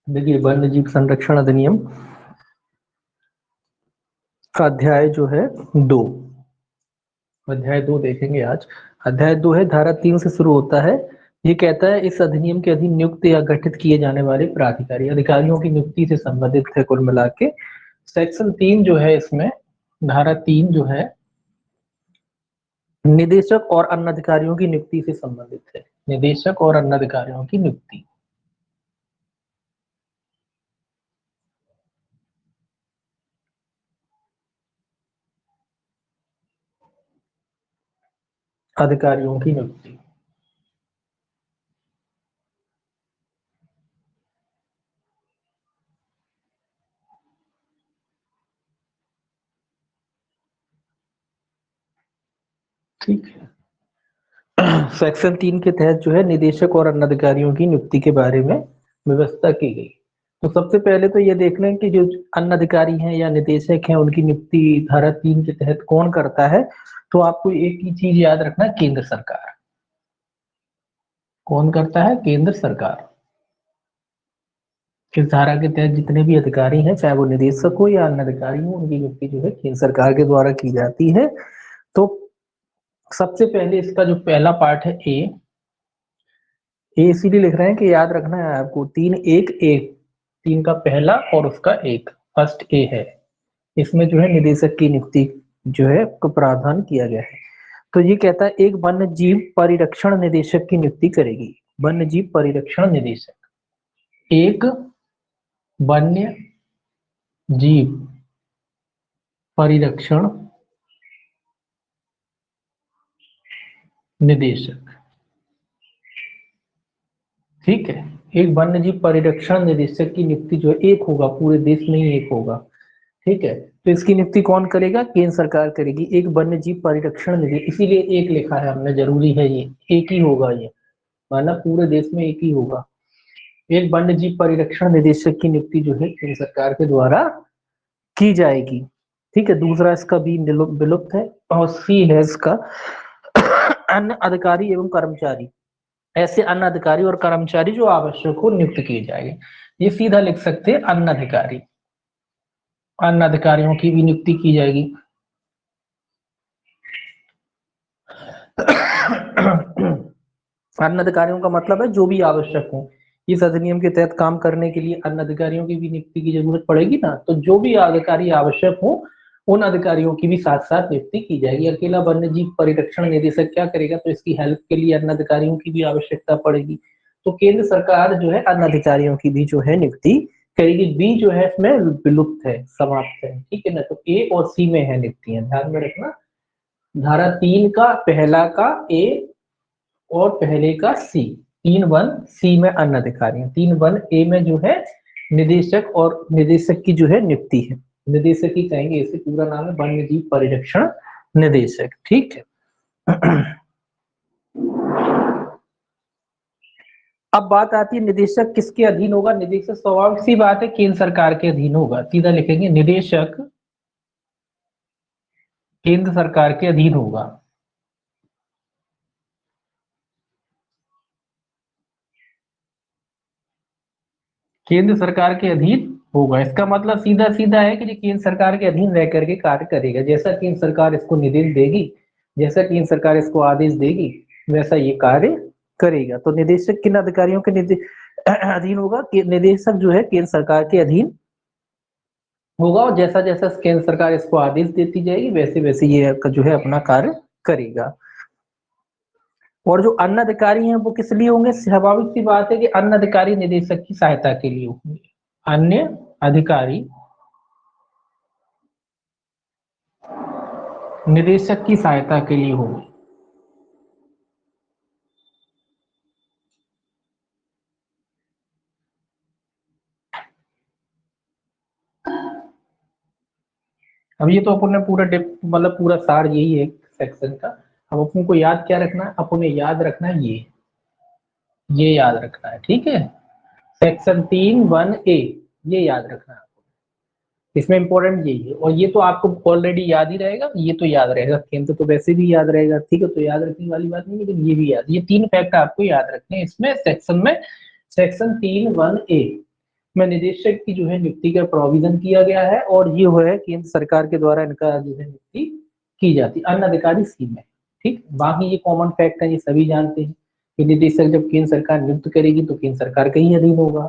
देखिए, वन्य जीव संरक्षण अधिनियम का अध्याय जो है 2, अध्याय 2 देखेंगे आज। अध्याय 2 है, धारा 3 से शुरू होता है। ये कहता है इस अधिनियम के अधीन नियुक्त या गठित किए जाने वाले प्राधिकारी अधिकारियों की नियुक्ति से संबंधित है। कुल मिला के सेक्शन 3 जो है, इसमें धारा 3 जो है निदेशक और अन्य अधिकारियों की नियुक्ति से संबंधित है। निदेशक और अन्य अधिकारियों की नियुक्ति, अधिकारियों की नियुक्ति। ठीक है। सेक्शन 3 के तहत जो है निदेशक और अन्य अधिकारियों की नियुक्ति के बारे में व्यवस्था की गई। तो सबसे पहले तो ये देख लें कि जो अन्य अधिकारी हैं या निदेशक हैं, उनकी नियुक्ति धारा 3 के तहत कौन करता है। तो आपको एक ही चीज याद रखना, केंद्र सरकार। कौन करता है? केंद्र सरकार। किस धारा के तहत जितने भी अधिकारी हैं, चाहे वो निदेशक हो या अन्य अधिकारी हो, उनकी नियुक्ति जो है केंद्र सरकार के द्वारा की जाती है। तो सबसे पहले इसका जो पहला पार्ट है, ए इसीलिए लिख रहे हैं कि याद रखना है आपको, 3(1)(a), 3 का पहला और उसका एक, फर्स्ट ए है। इसमें जो है निदेशक की नियुक्ति जो है को प्रावधान किया गया है। तो ये कहता है एक वन्य जीव परिरक्षण निदेशक की नियुक्ति करेगी। वन्य जीव परिरक्षण निदेशक, एक वन्य जीव परिरक्षण निदेशक। ठीक है, एक वन्य जीव परिरक्षण निदेशक की नियुक्ति जो है एक होगा, पूरे देश में ही एक होगा। ठीक है, तो इसकी नियुक्ति कौन करेगा? केंद्र सरकार करेगी। एक वन्य जीव परिरक्षण निदेशक, इसीलिए एक लिखा है हमने, जरूरी है ये, एक ही होगा ये, माना पूरे देश में एक ही होगा। एक वन्य जीव परिरक्षण निदेशक की नियुक्ति जो है केंद्र सरकार के द्वारा की जाएगी। ठीक है, दूसरा इसका भी विलुप्त है। और सी है इसका, अन्य अधिकारी एवं कर्मचारी, ऐसे अन्य अधिकारी और कर्मचारी जो आवश्यक हो नियुक्त किए जाएंगे। ये सीधा लिख सकते हैं, अन्य अधिकारी, अन्य अधिकारियों की भी नियुक्ति की जाएगी। अन्य अधिकारियों का मतलब है जो भी आवश्यक हो। इस अधिनियम के तहत काम करने के लिए अन्य अधिकारियों की भी नियुक्ति की जरूरत पड़ेगी ना, तो जो भी अधिकारी आवश्यक हो उन अधिकारियों की भी साथ साथ नियुक्ति की जाएगी। अकेला वन्य जीव परिरक्षण निदेशक क्या करेगा? तो इसकी हेल्प के लिए अन्य अधिकारियों की भी आवश्यकता पड़ेगी। तो केंद्र सरकार जो है अन्य अधिकारियों की भी जो है नियुक्ति करेगी। बी जो है इसमें विलुप्त है, समाप्त है। ठीक है ना, तो ए और सी में है नियुक्तियां, ध्यान में रखना। धारा 3 का पहला का ए और पहले का सी, 3(1)(c) में अन्य अधिकारी, 3(1)(a) में जो है निदेशक, और निदेशक की जो है नियुक्ति है, निदेशक ही कहेंगे, इसे पूरा नाम है वन्य जीव परिरक्षण निदेशक। ठीक है। अब बात आती है निदेशक किसके अधीन होगा। निदेशक स्वाभाविक सी बात है केंद्र सरकार के अधीन होगा, सीधा लिखेंगे निदेशक केंद्र सरकार के अधीन होगा। केंद्र सरकार के अधीन होगा, इसका मतलब सीधा सीधा है कि केंद्र सरकार के अधीन रह करके कार्य करेगा। जैसा केंद्र सरकार इसको निर्देश देगी, जैसा केंद्र सरकार इसको आदेश देगी, वैसा ये कार्य करेगा। तो निदेशक किन अधिकारियों के अधीन होगा? निदेशक जो है केंद्र सरकार के अधीन होगा, और जैसा जैसा केंद्र सरकार इसको आदेश देती जाएगी वैसे वैसे ये जो है अपना कार्य करेगा। और जो अन्य अधिकारी हैं वो किस लिए होंगे? स्वाभाविक सी बात है कि अन्य अधिकारी निदेशक की सहायता के लिए होंगे। अन्य अधिकारी निदेशक की सहायता के लिए होंगे। अब ये तो अपन ने पूरा मतलब पूरा सार यही है सेक्शन का। अब अपन को याद क्या रखना है? अपन ने याद रखना है ये याद रखना है। ठीक है, सेक्शन 3(1)(a) ये याद रखना है। इसमें इंपॉर्टेंट यही है, और ये तो आपको ऑलरेडी याद ही रहेगा, ये तो याद रहेगा, केंद्र तो वैसे भी याद रहेगा, ठीक है, तो याद रखने वाली बात नहीं, लेकिन ये भी याद, ये 3 फैक्ट आपको याद रखने हैं इसमें सेक्शन में। सेक्शन 3(1)(a) में निदेशक की जो है नियुक्ति का प्रोविजन किया गया है, और ये है केंद्र सरकार के द्वारा इनका जो है नियुक्ति की जाती है, अन्य अधिकारी सी में। ठीक, बाकी ये कॉमन फैक्ट है, ये सभी जानते हैं कि निदेशक जब केंद्र सरकार नियुक्त करेगी तो केंद्र सरकार का ही अधीन होगा,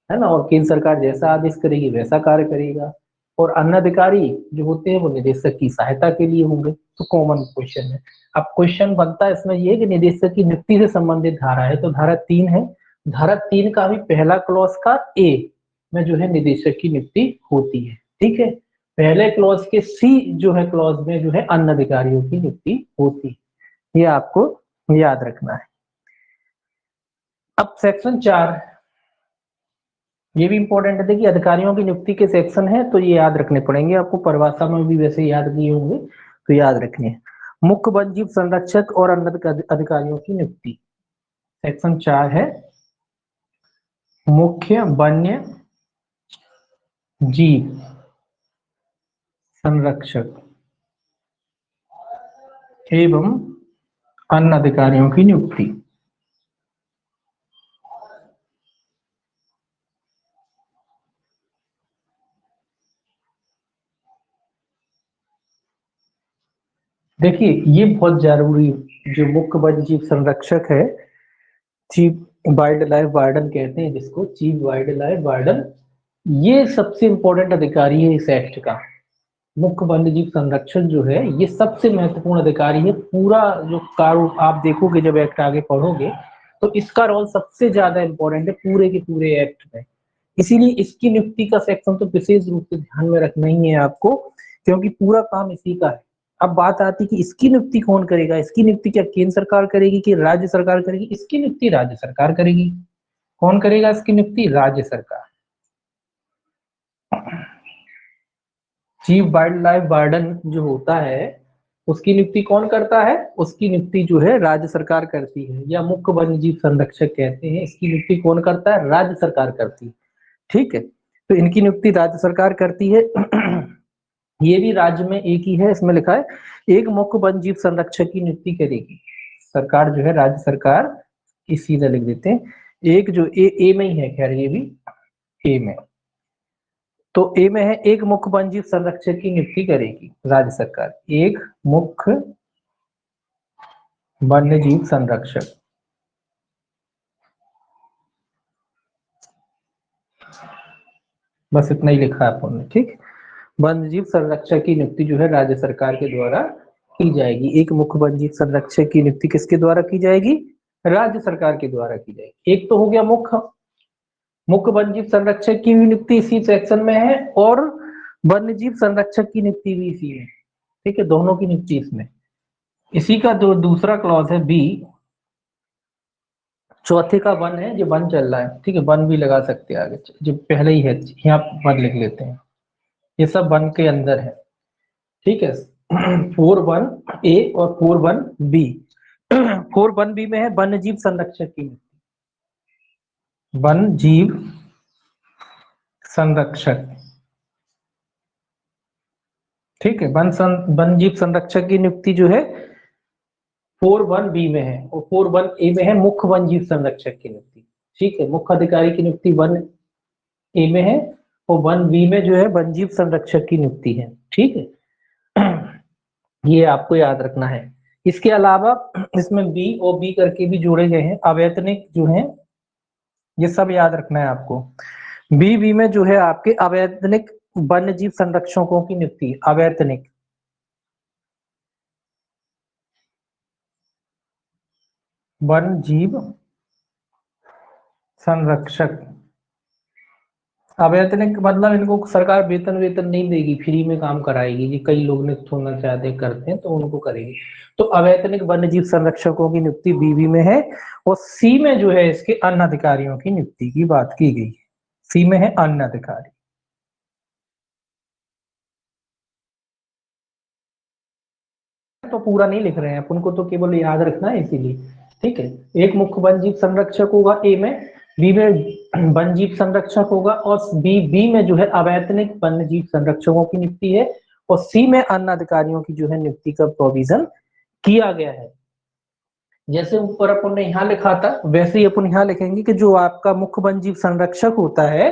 है ना, और केंद्र सरकार जैसा आदेश करेगी वैसा कार्य करेगा, और अन्य अधिकारी जो होते हैं वो निदेशक की सहायता के लिए होंगे। तो कॉमन क्वेश्चन है। अब क्वेश्चन बनता है इसमें ये कि निदेशक की नियुक्ति से संबंधित धारा है, तो धारा 3 है, धारा 3 का भी पहला क्लॉज का ए में जो है निदेशक की नियुक्ति होती है। ठीक है, पहले क्लॉज के सी जो है क्लॉज में जो है अन्य अधिकारियों की नियुक्ति होती है, ये आपको याद रखना है। अब सेक्शन 4, ये भी इंपॉर्टेंट है, देखिए अधिकारियों की नियुक्ति के सेक्शन है, तो ये याद रखने पड़ेंगे आपको, परिभाषा में भी वैसे याद किए होंगे, तो याद रखने। मुख्य वन जीव संरक्षक और अन्य अधिकारियों की नियुक्ति, सेक्शन 4 है, मुख्य वन्य जीव संरक्षक एवं अन्य अधिकारियों की नियुक्ति। देखिए ये बहुत जरूरी, जो मुख्य वन्य जीव संरक्षक है, चीफ वाइल्ड लाइफ वार्डन कहते हैं जिसको, चीफ वाइल्ड लाइफ वार्डन, ये सबसे इंपॉर्टेंट अधिकारी है इस एक्ट का। मुख्य वन्य जीव संरक्षण जो है ये सबसे महत्वपूर्ण अधिकारी है। पूरा जो कार्य आप देखोगे जब एक्ट आगे पढ़ोगे, तो इसका रोल सबसे ज्यादा इंपॉर्टेंट है पूरे के पूरे एक्ट में। इसीलिए इसकी नियुक्ति का सेक्शन तो विशेष रूप से ध्यान में रखना ही है आपको, क्योंकि पूरा काम इसी का है। अब बात आती कि इसकी नियुक्ति कौन करेगा, इसकी नियुक्ति क्या केंद्र सरकार करेगी कि राज्य सरकार करेगी? इसकी नियुक्ति राज्य सरकार करेगी। कौन करेगा इसकी नियुक्ति? राज्य सरकार। चीफ वाइल्ड लाइफ वार्डन जो होता है उसकी नियुक्ति कौन करता है? उसकी नियुक्ति जो है राज्य सरकार करती है, या मुख्य वन्य जीव संरक्षक कहते हैं, इसकी नियुक्ति कौन करता है? राज्य सरकार करती है। ठीक है, तो इनकी नियुक्ति राज्य सरकार करती है। ये भी राज्य में एक ही है, इसमें लिखा है एक मुख्य वन्य जीव संरक्षक की नियुक्ति करेगी सरकार, जो है राज्य सरकार की, सीधा लिख देते हैं। एक जो ए में ही है, खैर ये भी ए में, तो ए में है एक मुख्य वन्य जीव संरक्षक की नियुक्ति करेगी राज्य सरकार, एक मुख्य वन्य जीव संरक्षक। बस इतना ही लिखा है आपने, ठीक। वन्य जीव संरक्षक की नियुक्ति जो है राज्य सरकार के द्वारा की जाएगी। एक मुख्य वन्य जीव संरक्षक की नियुक्ति किसके द्वारा की जाएगी? राज्य सरकार के द्वारा की जाएगी। एक तो हो गया मुख्य वन्य जीव संरक्षक की भी नियुक्ति इसी सेक्शन में है, और वन्य जीव संरक्षक की नियुक्ति भी इसी में, ठीक है, दोनों की नियुक्ति इसमें। इसी का जो दूसरा क्लॉज है बी, चौथे का वन है, जो वन चल रहा है, ठीक है, वन भी लगा सकते हैं आगे, जो पहले ही है यहाँ वन लिख लेते हैं, ये सब वन के अंदर है, ठीक है। 4(1)(a) और 4(1)(b). 4(1)(b) में है वन्य जीव संरक्षक की नियुक्ति, वन जीव संरक्षक, ठीक है, वन जीव संरक्षक की नियुक्ति जो है 4(1)(b) में है, और 4(1)(a) में है मुख्य वन जीव संरक्षक की नियुक्ति, ठीक है। मुख्य अधिकारी की नियुक्ति 1(a) में है, और 1(b) में जो है वन जीव संरक्षक की नियुक्ति है, ठीक है। ये आपको याद रखना है। इसके अलावा इसमें बी और बी करके भी जोड़े गए हैं, अवैतनिक जो है, ये सब याद रखना है आपको। बी में जो है आपके अवैतनिक वन्य जीव संरक्षकों की नियुक्ति, अवैतनिक वन जीव संरक्षक। अवैतनिक मतलब इनको सरकार वेतन वेतन नहीं देगी, फ्री में काम कराएगी, ये कई लोग ने सुनना चाहते करते हैं, तो उनको करेगी। तो अवैतनिक वन्य जीव संरक्षकों की नियुक्ति बी में है, और सी में जो है इसके अन्य अधिकारियों की नियुक्ति की बात की गई। सी में है अन्य अधिकारी, तो पूरा नहीं लिख रहे हैं, उनको तो केवल याद रखना है इसीलिए, ठीक है। एक मुख्य वन जीव संरक्षक होगा ए में, बी में वन जीव संरक्षक होगा, और बी में जो है अवैतनिक वन्य जीव संरक्षकों की नियुक्ति है, और सी में अन्य अधिकारियों की जो है नियुक्ति का प्रोविजन किया गया है। जैसे ऊपर अपन ने यहाँ लिखा था वैसे ही अपन यहाँ लिखेंगे कि जो आपका मुख्य वन्य जीव संरक्षक होता है,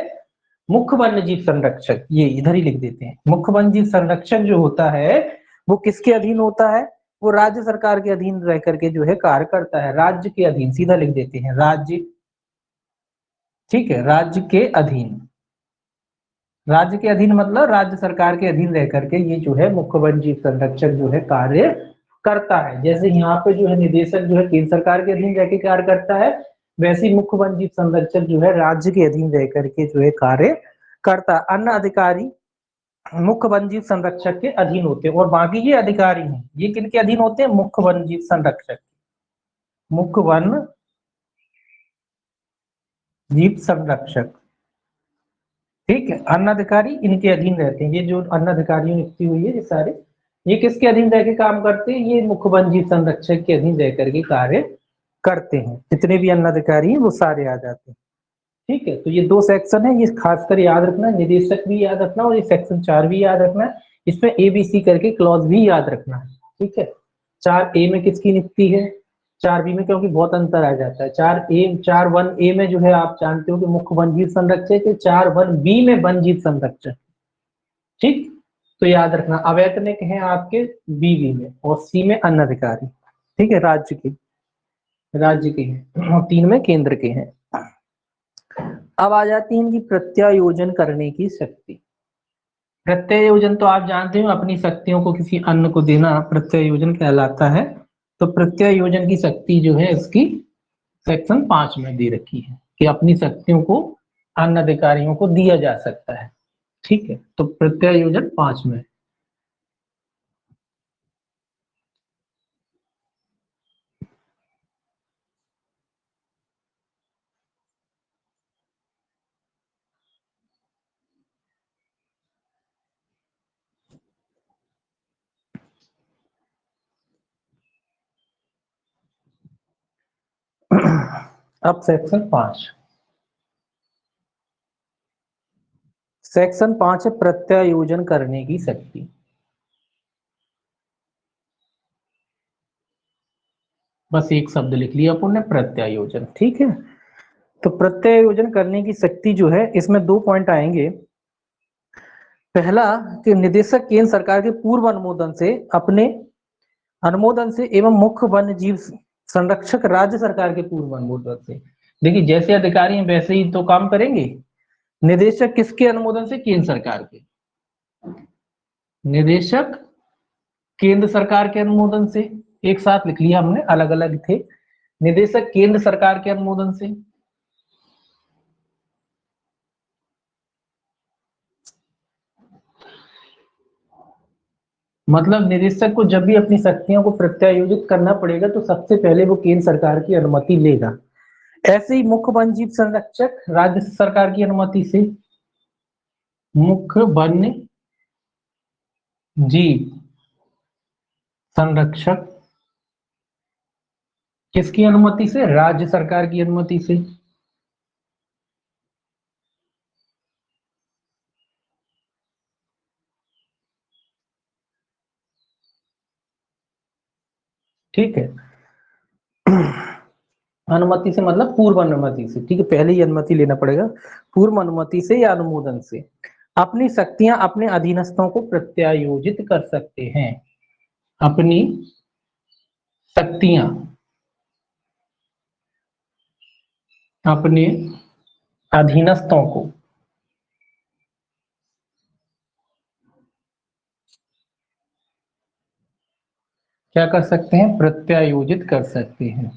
मुख्य वन्य जीव संरक्षक, ये इधर ही लिख देते हैं, मुख्य वन्य जीव संरक्षक जो होता है वो किसके अधीन होता है, वो राज्य सरकार के अधीन रह करके जो है कार्य करता है, राज्य के अधीन, सीधा लिख देते हैं राज्य, ठीक है, राज्य के अधीन, राज्य के अधीन मतलब राज्य सरकार के अधीन रह करके ये जो है मुख्य वन्य जीव संरक्षक जो है कार्य करता है। जैसे यहाँ पे जो है निदेशक जो है केंद्र सरकार के अधीन रह के कार्य करता है, वैसे ही मुख्य वन्य जीव संरक्षक जो है राज्य के अधीन रह करके जो है कार्य करता है। अन्य अधिकारी मुख्य वन्य जीव संरक्षक के अधीन होते हैं, और बाकी ये अधिकारी हैं ये किनके अधीन होते हैं, मुख्य वन्य जीव संरक्षक, मुख्य वन्य जीव संरक्षक, ठीक है। अन्य अधिकारी इनके अधीन रहते हैं, ये जो अन्य अधिकारियों नियुक्ति हुई है ये सारे, ये किसके अधीन रह के काम करते हैं, ये मुख्य वन्य जीव संरक्षक के अधीन रह करके कार्य करते हैं। जितने भी अन्य अधिकारी हैं वो सारे आ जाते हैं, ठीक है। तो ये दो सेक्शन है, ये खासकर याद रखना, निदेशक भी याद रखना और ये सेक्शन 4 भी याद रखना है, इसमें एबीसी करके क्लॉज भी याद रखना है, ठीक है। 4A में किसकी नियुक्ति है, 4B में, क्योंकि बहुत अंतर आ जाता है, 4(1)A में जो है आप जानते हो कि मुख्य वन्य जीव संरक्षक है, 4(1)B में वन जीव संरक्षक, ठीक। तो याद रखना अवैतनिक है आपके बी में, और सी में अन्य अधिकारी, ठीक है, राज्य के हैं, और 3 में केंद्र के हैं। अब आ जाती है इनकी प्रत्यायोजन करने की शक्ति। प्रत्यायोजन तो आप जानते हो अपनी शक्तियों को किसी अन्य को देना प्रत्यायोजन कहलाता है। तो प्रत्यायोजन की शक्ति जो है इसकी सेक्शन 5 में दे रखी है कि अपनी शक्तियों को अन्य अधिकारियों को दिया जा सकता है, ठीक है। तो प्रत्यायोजन 5 में अब सेक्शन 5 है प्रत्यायोजन करने की शक्ति। बस एक शब्द लिख लिया अपन ने, प्रत्यायोजन, ठीक है। तो प्रत्यायोजन करने की शक्ति जो है इसमें 2 पॉइंट आएंगे। पहला कि निदेशक केंद्र सरकार के पूर्व अनुमोदन से, अपने अनुमोदन से, एवं मुख्य वन्य जीव संरक्षक राज्य सरकार के पूर्व अनुमोदन से। देखिए जैसे अधिकारी हैं वैसे ही तो काम करेंगे। निदेशक किसके अनुमोदन से, केंद्र सरकार के, निदेशक केंद्र सरकार के अनुमोदन से, एक साथ लिख लिया हमने, अलग अलग थे। निदेशक केंद्र सरकार के अनुमोदन से, मतलब निदेशक को जब भी अपनी शक्तियों को प्रत्यायोजित करना पड़ेगा तो सबसे पहले वो केंद्र सरकार की अनुमति लेगा। ऐसे ही मुख्य वन्य जीव संरक्षक राज्य सरकार की अनुमति से, मुख्य वन्य जीव संरक्षक किसकी अनुमति से, राज्य सरकार की अनुमति से, ठीक है। अनुमति से मतलब पूर्व अनुमति से, ठीक है, पहले ही अनुमति लेना पड़ेगा, पूर्व अनुमति से या अनुमोदन से अपनी शक्तियां अपने अधीनस्थों को प्रत्यायोजित कर सकते हैं, अपनी शक्तियां अपने अधीनस्थों को क्या कर सकते हैं, प्रत्यायोजित कर सकते हैं।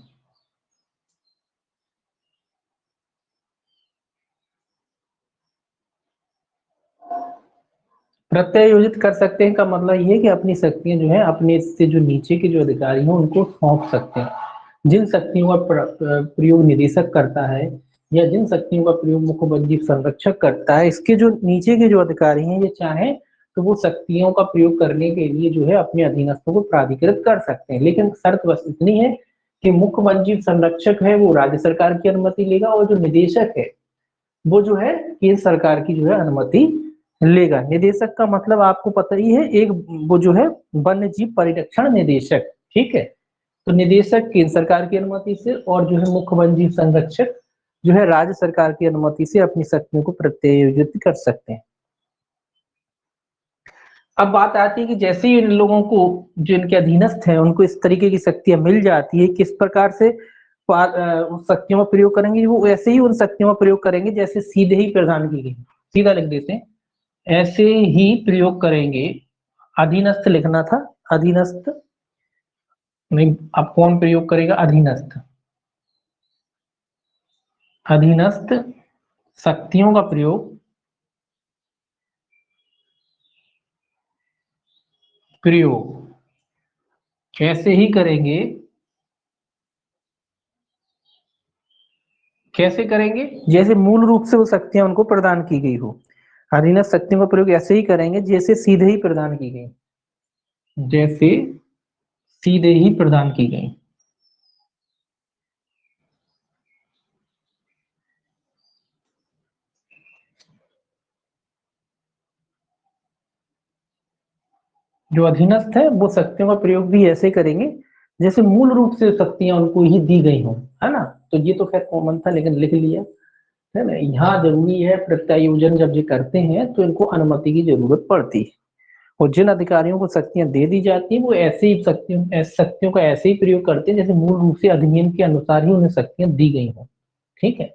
प्रत्यायोजित कर सकते हैं का मतलब ये है कि अपनी शक्तियां जो है अपने से जो नीचे के जो अधिकारी हैं उनको सौंप सकते हैं। जिन शक्तियों का प्रयोग निदेशक करता है या जिन शक्तियों का प्रयोग मुख्य वन्य जीव संरक्षक करता है, इसके जो नीचे के जो अधिकारी हैं ये चाहे तो वो शक्तियों का प्रयोग करने के लिए जो है अपने अधीनस्थों को प्राधिकृत कर सकते हैं, लेकिन शर्त बस इतनी है कि मुख्य वन जीव संरक्षक है वो राज्य सरकार की अनुमति लेगा, और जो निदेशक है वो जो है केंद्र सरकार की जो है अनुमति लेगा। निदेशक का मतलब आपको पता ही है, एक वो जो है वन्य जीव परिरक्षण निदेशक, ठीक है। तो निदेशक केंद्र सरकार की अनुमति से, और जो है मुख्य वन जीव संरक्षक जो है राज्य सरकार की अनुमति से अपनी शक्तियों को प्रत्यायोजित कर सकते हैं। अब बात आती है कि जैसे ही इन लोगों को, जो इनके अधीनस्थ हैं, उनको इस तरीके की शक्तियां मिल जाती है, किस प्रकार से उन शक्तियों का प्रयोग करेंगे, वो वैसे ही उन शक्तियों का प्रयोग करेंगे जैसे सीधे ही प्रदान की गई। सीधा लिख देते हैं, ऐसे ही प्रयोग करेंगे। अधीनस्थ लिखना था, अधीनस्थ नहीं, अब कौन प्रयोग करेगा? अधीनस्थ। अधीनस्थ शक्तियों का प्रयोग कैसे ही करेंगे? कैसे करेंगे? जैसे मूल रूप से वो शक्तियां उनको प्रदान की गई हो। अधीनस्थ शक्तियों का प्रयोग ऐसे ही करेंगे जैसे सीधे ही प्रदान की गई, जैसे सीधे ही प्रदान की गई। जो अधीनस्थ है वो शक्तियों का प्रयोग भी ऐसे करेंगे जैसे मूल रूप से शक्तियां उनको ही दी गई हों, है ना। तो ये तो खैर कॉमन था, लेकिन लिख लिया, है ना। यहाँ जरूरी है, प्रत्यायोजन जब ये करते हैं तो इनको अनुमति की जरूरत पड़ती है, और जिन अधिकारियों को शक्तियां दे दी जाती हैं वो ऐसे ही शक्तियों का ऐसे ही प्रयोग करते हैं जैसे मूल रूप से अधिनियम के अनुसार ही उन्हें शक्तियां दी गई हों, ठीक है।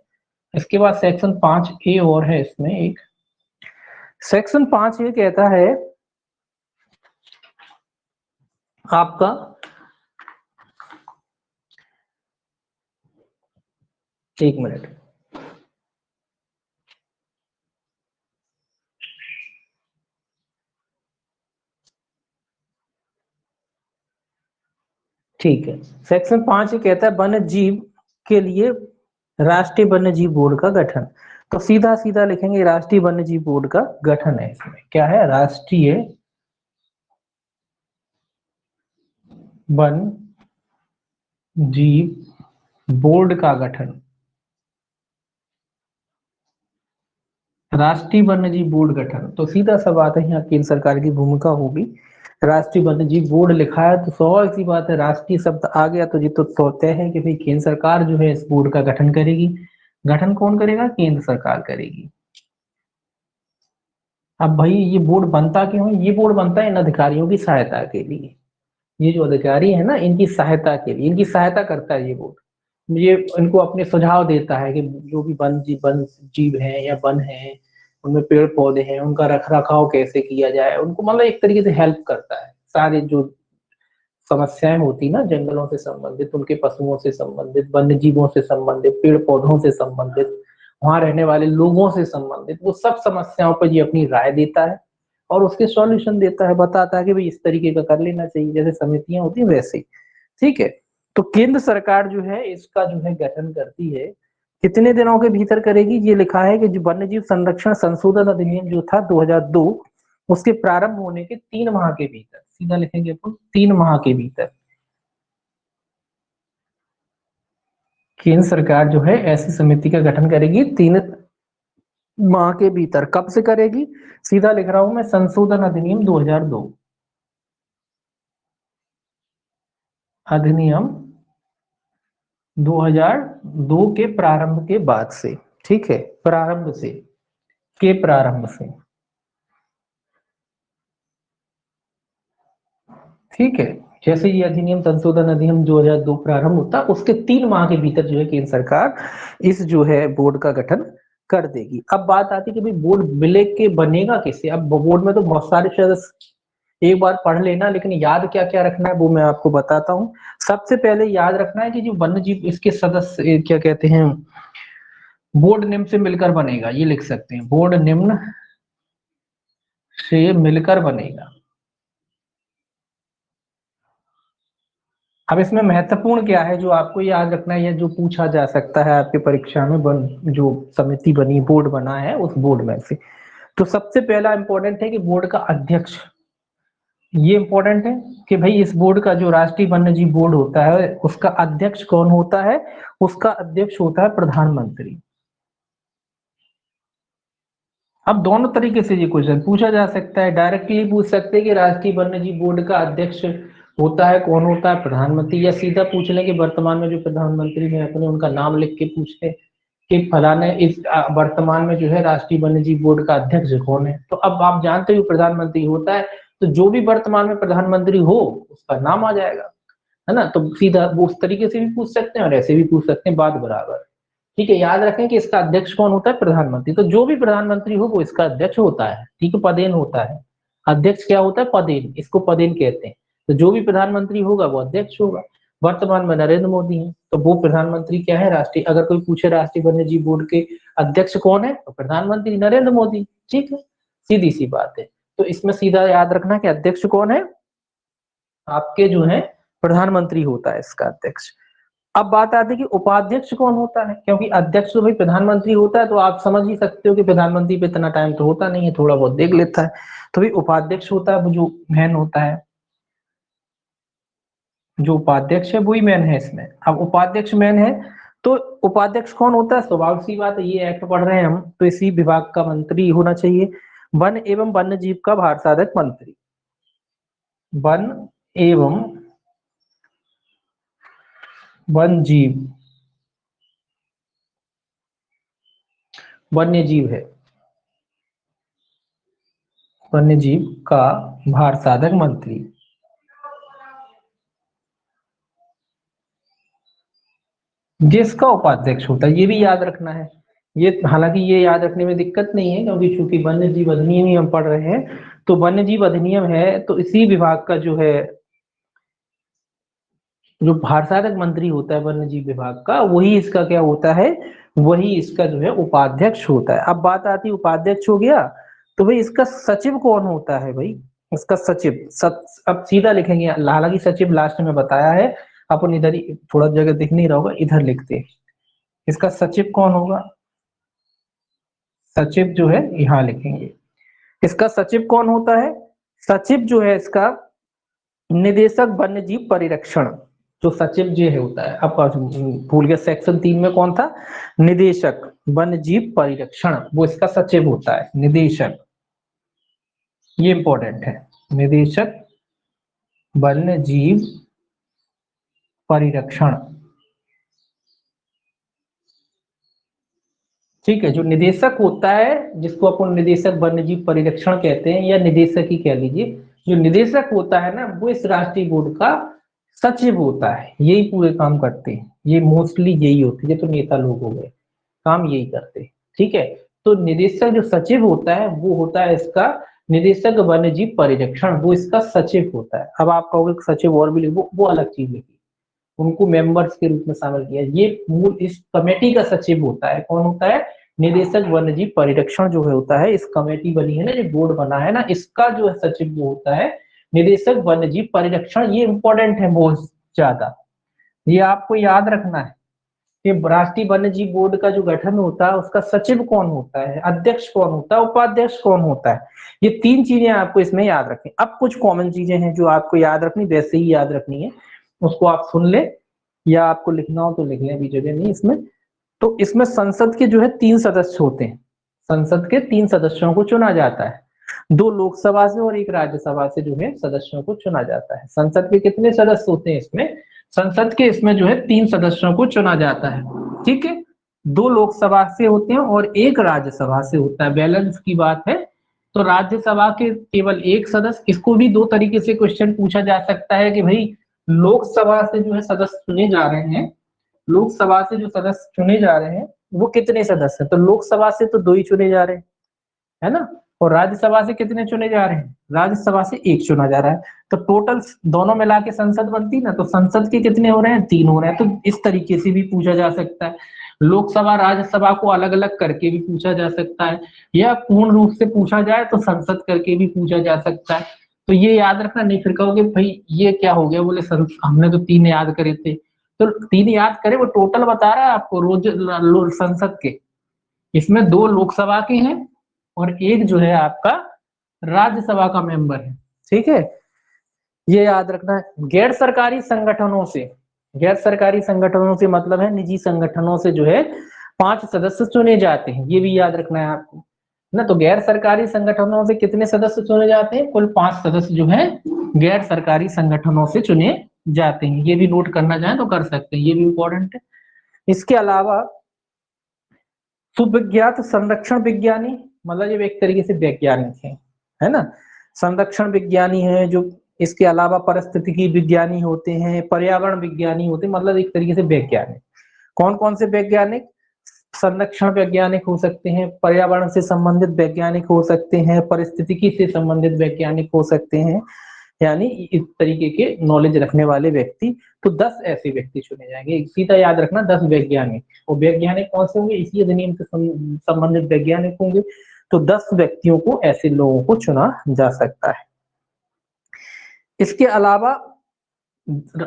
इसके बाद सेक्शन 5A और है इसमें एक। सेक्शन 5A कहता है आपका, एक मिनट, ठीक है। सेक्शन 5 ये कहता है वन्य जीव के लिए राष्ट्रीय वन्य जीव बोर्ड का गठन। तो सीधा सीधा लिखेंगे राष्ट्रीय वन्य जीव बोर्ड का गठन है। इसमें क्या है? राष्ट्रीय वन जीव बोर्ड का गठन। राष्ट्रीय वन्यजीव बोर्ड गठन, तो सीधा सा बात है, यहाँ केंद्र सरकार की भूमिका होगी। राष्ट्रीय वन्यजीव बोर्ड लिखा है तो स्वाभाविक सी बात है, राष्ट्रीय शब्द आ गया तो ये तो तय है कि भाई केंद्र सरकार जो है इस बोर्ड का गठन करेगी। गठन कौन करेगा? केंद्र सरकार करेगी। अब भाई ये बोर्ड बनता क्यों है? ये बोर्ड बनता है इन अधिकारियों की सहायता के लिए। ये जो अधिकारी है ना, इनकी सहायता के लिए, इनकी सहायता करता है ये बोर्ड। ये इनको अपने सुझाव देता है कि जो भी वन जीव है या वन है, उनमें पेड़ पौधे हैं, उनका रख रखाव कैसे किया जाए, उनको मतलब एक तरीके से हेल्प करता है। सारे जो समस्याएं होती ना, जंगलों से संबंधित, उनके पशुओं से संबंधित, वन्य जीवों से संबंधित, पेड़ पौधों से संबंधित, वहां रहने वाले लोगों से संबंधित, वो सब समस्याओं पर ये अपनी राय देता है और उसके सॉल्यूशन देता है, बताता है कि भाई इस तरीके का कर लेना चाहिए, जैसे समितियां होती है वैसे ही, ठीक है। तो केंद्र सरकार जो है इसका जो है गठन करती है, कितने दिनों के भीतर करेगी? ये लिखा है कि जो वन्य जीव संरक्षण संशोधन अधिनियम जो था 2002, उसके प्रारंभ होने के 3 माह के भीतर, सीधा लिखेंगे अपन 3 माह के भीतर केंद्र सरकार जो है ऐसी समिति का गठन करेगी। 3 माह के भीतर। कब से करेगी? सीधा लिख रहा हूं मैं, संशोधन अधिनियम 2002, अधिनियम 2002 के प्रारंभ के बाद से, ठीक है, प्रारंभ से, के प्रारंभ से, ठीक है। जैसे ये अधिनियम संशोधन अधिनियम 2002 प्रारंभ होता, उसके 3 माह के भीतर जो है केंद्र सरकार इस जो है बोर्ड का गठन कर देगी। अब बात आती है कि भाई बोर्ड मिले के बनेगा कैसे? अब बोर्ड में तो बहुत सारे सदस्य, एक बार पढ़ लेना, लेकिन याद क्या क्या रखना है वो मैं आपको बताता हूँ। सबसे पहले याद रखना है कि जो वन्य जीव इसके सदस्य क्या कहते हैं, बोर्ड निम्न से मिलकर बनेगा, ये लिख सकते हैं, बोर्ड निम्न से मिलकर बनेगा। अब इसमें महत्वपूर्ण क्या है जो आपको याद रखना है या जो पूछा जा सकता है आपके परीक्षा में, जो समिति बनी, बोर्ड बना है, उस बोर्ड में से, तो सबसे पहला इंपॉर्टेंट है कि बोर्ड का अध्यक्ष ये इंपॉर्टेंट है कि भाई इस बोर्ड का जो राष्ट्रीय वन्यजीव बोर्ड होता है उसका अध्यक्ष कौन होता है, उसका अध्यक्ष होता है प्रधानमंत्री। अब दोनों तरीके से ये क्वेश्चन पूछा जा सकता है, डायरेक्टली पूछ सकते हैं कि राष्ट्रीय वन्यजीव बोर्ड का अध्यक्ष होता है कौन होता है, प्रधानमंत्री, या सीधा पूछ लें कि वर्तमान में जो प्रधानमंत्री हैं अपने उनका नाम लिख के पूछ लें कि फलाने इस वर्तमान में जो है राष्ट्रीय वन्यजीव बोर्ड का अध्यक्ष कौन है। तो अब आप जानते हो प्रधानमंत्री होता है, तो जो भी वर्तमान में प्रधानमंत्री हो उसका नाम आ जाएगा, है ना। तो सीधा वो उस तरीके से भी पूछ सकते हैं और ऐसे भी पूछ सकते हैं, बात बराबर। ठीक है, याद रखें कि इसका अध्यक्ष कौन होता है, प्रधानमंत्री। तो जो भी प्रधानमंत्री हो वो इसका अध्यक्ष होता है, ठीक है, पदेन होता है। अध्यक्ष क्या होता है, पदेन, इसको पदेन कहते हैं। तो जो भी प्रधानमंत्री होगा वो अध्यक्ष होगा। वर्तमान में नरेंद्र मोदी है, तो वो प्रधानमंत्री क्या है, राष्ट्रीय, अगर कोई पूछे राष्ट्रीय वन्यजीव बोर्ड के अध्यक्ष कौन है, तो प्रधानमंत्री नरेंद्र मोदी। ठीक है, सीधी सी बात है। तो इसमें सीधा याद रखना कि अध्यक्ष कौन है, आपके जो है प्रधानमंत्री होता है इसका अध्यक्ष। अब बात आती है कि उपाध्यक्ष कौन होता है, क्योंकि अध्यक्ष तो भाई प्रधानमंत्री होता है, तो आप समझ ही सकते हो कि प्रधानमंत्री पे इतना टाइम तो होता नहीं है, थोड़ा बहुत देख लेता है। तो भाई उपाध्यक्ष होता है वो जो मैन होता है, जो उपाध्यक्ष है वही मैन है इसमें। अब उपाध्यक्ष मैन है, तो उपाध्यक्ष कौन होता है, स्वाभाविक सी बात है, ये एक्ट पढ़ रहे हैं हम, तो इसी विभाग का मंत्री होना चाहिए। वन एवं वन्य जीव का भारसाधक मंत्री, वन एवं वन जीव, वन्य जीव है, वन्य जीव का भारसाधक मंत्री। जिसका उपाध्यक्ष होता है, ये भी याद रखना है। ये हालांकि ये याद रखने में दिक्कत नहीं है, क्योंकि चूंकि वन्य जीव अधिनियम ही हम पढ़ रहे हैं, तो वन्य जीव अधिनियम है, तो इसी विभाग का जो है, जो भारसाधक मंत्री होता है वन्य जीव विभाग का, वही इसका क्या होता है, वही इसका जो है उपाध्यक्ष होता है। अब बात आती है, उपाध्यक्ष हो गया, तो भाई इसका सचिव कौन होता है, भाई इसका सचिव अब सीधा लिखेंगे, हालांकि सचिव लास्ट में बताया है, अपन इधर ही थोड़ा जगह दिख नहीं रहा होगा, इधर लिखते हैं। इसका सचिव कौन होगा, सचिव जो है यहाँ लिखेंगे। इसका सचिव कौन होता है, सचिव जो है इसका निदेशक वन्य जीव परिरक्षण, जो सचिव जो है होता है, अब भूल गया सेक्शन 3 में कौन था, निदेशक वन्य जीव परिरक्षण, वो इसका सचिव होता है, निदेशक, ये इंपॉर्टेंट है, निदेशक वन्य जीव परिरक्षण। ठीक है, जो निदेशक होता है, जिसको अपन निदेशक वन्यजीव परिरक्षण कहते हैं, या निदेशक ही कह लीजिए, जो निदेशक होता है ना, वो इस राष्ट्रीय बोर्ड का सचिव होता है, यही पूरे काम करते हैं, ये मोस्टली यही होती है, तो नेता लोग हो गए, काम यही करते हैं। ठीक है, तो निदेशक जो सचिव होता है वो होता है इसका निदेशक वन्यजीव परिरक्षण, वो इसका सचिव होता है। अब आप कहोगे सचिव और भी लिखो, वो अलग चीज लिखी, उनको मेंबर्स के रूप में शामिल किया। ये मूल इस कमेटी का सचिव होता है, कौन होता है, निदेशक वन्यजीव परिरक्षण जो है होता है, इस कमेटी बनी है ना, जो बोर्ड बना है ना, इसका जो है सचिव जो होता है निदेशक वन्यजीव परिरक्षण। ये इंपॉर्टेंट है बहुत ज्यादा, ये आपको याद रखना है कि राष्ट्रीय वन्यजीव बोर्ड का जो गठन होता है उसका सचिव कौन होता है, अध्यक्ष कौन होता है, उपाध्यक्ष कौन होता है, ये तीन चीजें आपको इसमें याद रखनी। अब कुछ कॉमन चीजें हैं जो आपको याद रखनी, वैसे ही याद रखनी है, उसको आप सुन ले, या आपको लिखना हो तो लिख लें, अभी जगह नहीं इसमें। तो इसमें संसद के जो है 3 सदस्य होते हैं, संसद के 3 सदस्यों को चुना जाता है, 2 लोकसभा से और 1 राज्यसभा से जो है सदस्यों को चुना जाता है। संसद के कितने सदस्य होते हैं इसमें, संसद के इसमें जो है 3 सदस्यों को चुना जाता है। ठीक है, 2 लोकसभा से होते हैं और 1 राज्यसभा से होता है, बैलेंस की बात है। तो राज्यसभा के केवल 1 सदस्य, इसको भी 2 तरीके से क्वेश्चन पूछा जा सकता है कि भाई लोकसभा से जो है सदस्य चुने जा रहे हैं, लोकसभा से जो सदस्य चुने जा रहे हैं वो कितने सदस्य हैं, तो लोकसभा से तो 2 ही चुने जा रहे हैं, है ना, और राज्यसभा से कितने चुने जा रहे हैं, राज्यसभा से 1 चुना जा रहा है। तो टोटल दोनों मिला के संसद बनती ना, तो संसद के कितने हो रहे हैं, 3 हो रहे हैं। तो इस तरीके से भी पूछा जा सकता है, लोकसभा राज्यसभा को अलग अलग करके भी पूछा जा सकता है, या पूर्ण रूप से पूछा जाए तो संसद करके भी पूछा जा सकता है। तो ये याद रखना, नहीं फिर कहोगे भाई ये क्या हो गया, बोले हमने तो 3 याद करे थे, तो 3 याद करे, वो टोटल बता रहा है आपको रोज संसद के, इसमें 2 लोकसभा के हैं और 1 जो है आपका राज्यसभा का मेंबर है। ठीक है, ये याद रखना है। गैर सरकारी संगठनों से, गैर सरकारी संगठनों से मतलब है निजी संगठनों से जो है 5 सदस्य चुने जाते हैं, ये भी याद रखना है आपको ना। तो गैर सरकारी संगठनों से कितने सदस्य चुने जाते हैं? कुल 5 सदस्य जो है गैर सरकारी संगठनों से चुने जाते हैं। ये भी नोट करना चाहें तो कर सकते हैं, ये भी इंपॉर्टेंट है। इसके अलावा सुविज्ञात संरक्षण विज्ञानी, मतलब ये एक तरीके से वैज्ञानिक है ना। संरक्षण विज्ञानी है जो, इसके अलावा पारिस्थितिकी विज्ञानी होते हैं, पर्यावरण विज्ञानी होते हैं, मतलब एक तरीके से वैज्ञानिक। कौन कौन से वैज्ञानिक? संरक्षण वैज्ञानिक हो सकते हैं, पर्यावरण से संबंधित वैज्ञानिक हो सकते हैं, पारिस्थितिकी से संबंधित वैज्ञानिक हो सकते हैं, यानी इस तरीके के नॉलेज रखने वाले व्यक्ति। तो 10 ऐसे व्यक्ति चुने जाएंगे, सीधा याद रखना 10 वैज्ञानिक। और वैज्ञानिक कौन से होंगे? इसी अधिनियम से संबंधित वैज्ञानिक होंगे। तो 10 व्यक्तियों को, ऐसे लोगों को चुना जा सकता है। इसके अलावा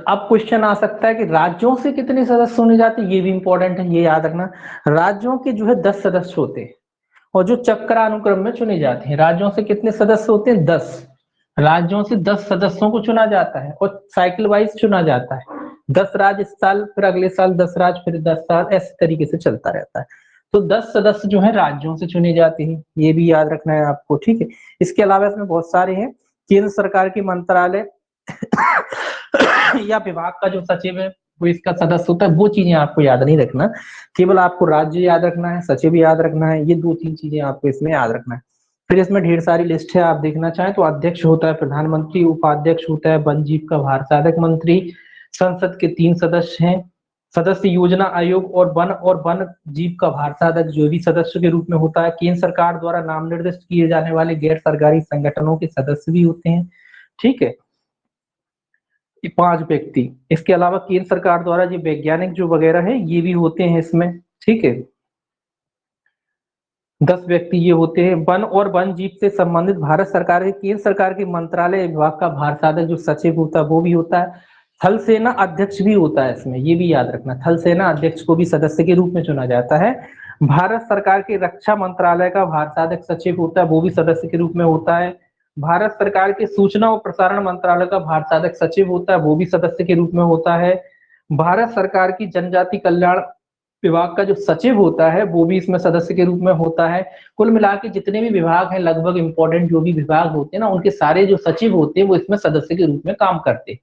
अब क्वेश्चन आ सकता है कि राज्यों से कितने सदस्य चुने जाते हैं, ये भी इंपॉर्टेंट है, ये याद रखना। राज्यों के जो है 10 सदस्य होते हैं, और जो चक्रानुक्रम में चुने जाते हैं। राज्यों से कितने सदस्य होते हैं? 10। राज्यों से 10 सदस्यों को चुना जाता है, और साइकिल वाइज चुना जाता है। 10 राज्य इस साल, फिर अगले साल 10 राज्य, फिर 10 साल, ऐसे तरीके से चलता रहता है। तो 10 सदस्य जो है राज्यों से चुने जाते हैं, ये भी याद रखना है आपको, ठीक है। इसके अलावा इसमें बहुत सारे हैं। केंद्र सरकार के मंत्रालय या विभाग का जो सचिव है वो इसका सदस्य होता है। वो चीजें आपको याद नहीं रखना, केवल आपको राज्य याद रखना है, सचिव याद रखना है, ये 2-3 चीजें आपको इसमें याद रखना है। फिर इसमें ढेर सारी लिस्ट है, आप देखना चाहें तो अध्यक्ष होता है प्रधानमंत्री, उपाध्यक्ष होता है वन जीव का भार साधक मंत्री, संसद के 3 सदस्य हैं, सदस्य योजना आयोग और वन जीव का भार साधक जो भी सदस्य के रूप में होता है। केंद्र सरकार द्वारा नाम निर्दिष्ट किए जाने वाले गैर सरकारी संगठनों के सदस्य भी होते हैं, ठीक है। 5 व्यक्ति। इसके अलावा केंद्र सरकार द्वारा ये वैज्ञानिक जो वगैरह है ये भी होते हैं इसमें, ठीक है। 10 व्यक्ति ये होते हैं। वन और वन जीव से संबंधित भारत सरकार के, केंद्र सरकार के मंत्रालय विभाग का भार साधक जो सचिव होता है वो भी होता है। थल सेना अध्यक्ष भी होता है इसमें, ये भी याद रखना। थल सेना अध्यक्ष को भी सदस्य के रूप में चुना जाता है। भारत सरकार के रक्षा मंत्रालय का भार साधक सचिव होता है, वो भी सदस्य के रूप में होता है। भारत सरकार के सूचना और प्रसारण मंत्रालय का भार साधक सचिव होता है, वो भी सदस्य के रूप में होता है। भारत सरकार की जनजाति कल्याण विभाग का जो सचिव होता है वो भी इसमें सदस्य के रूप में होता है। कुल मिला के जितने भी विभाग हैं, लगभग इंपॉर्टेंट जो भी विभाग होते हैं ना, उनके सारे जो सचिव होते हैं वो इसमें सदस्य के रूप में काम करते हैं।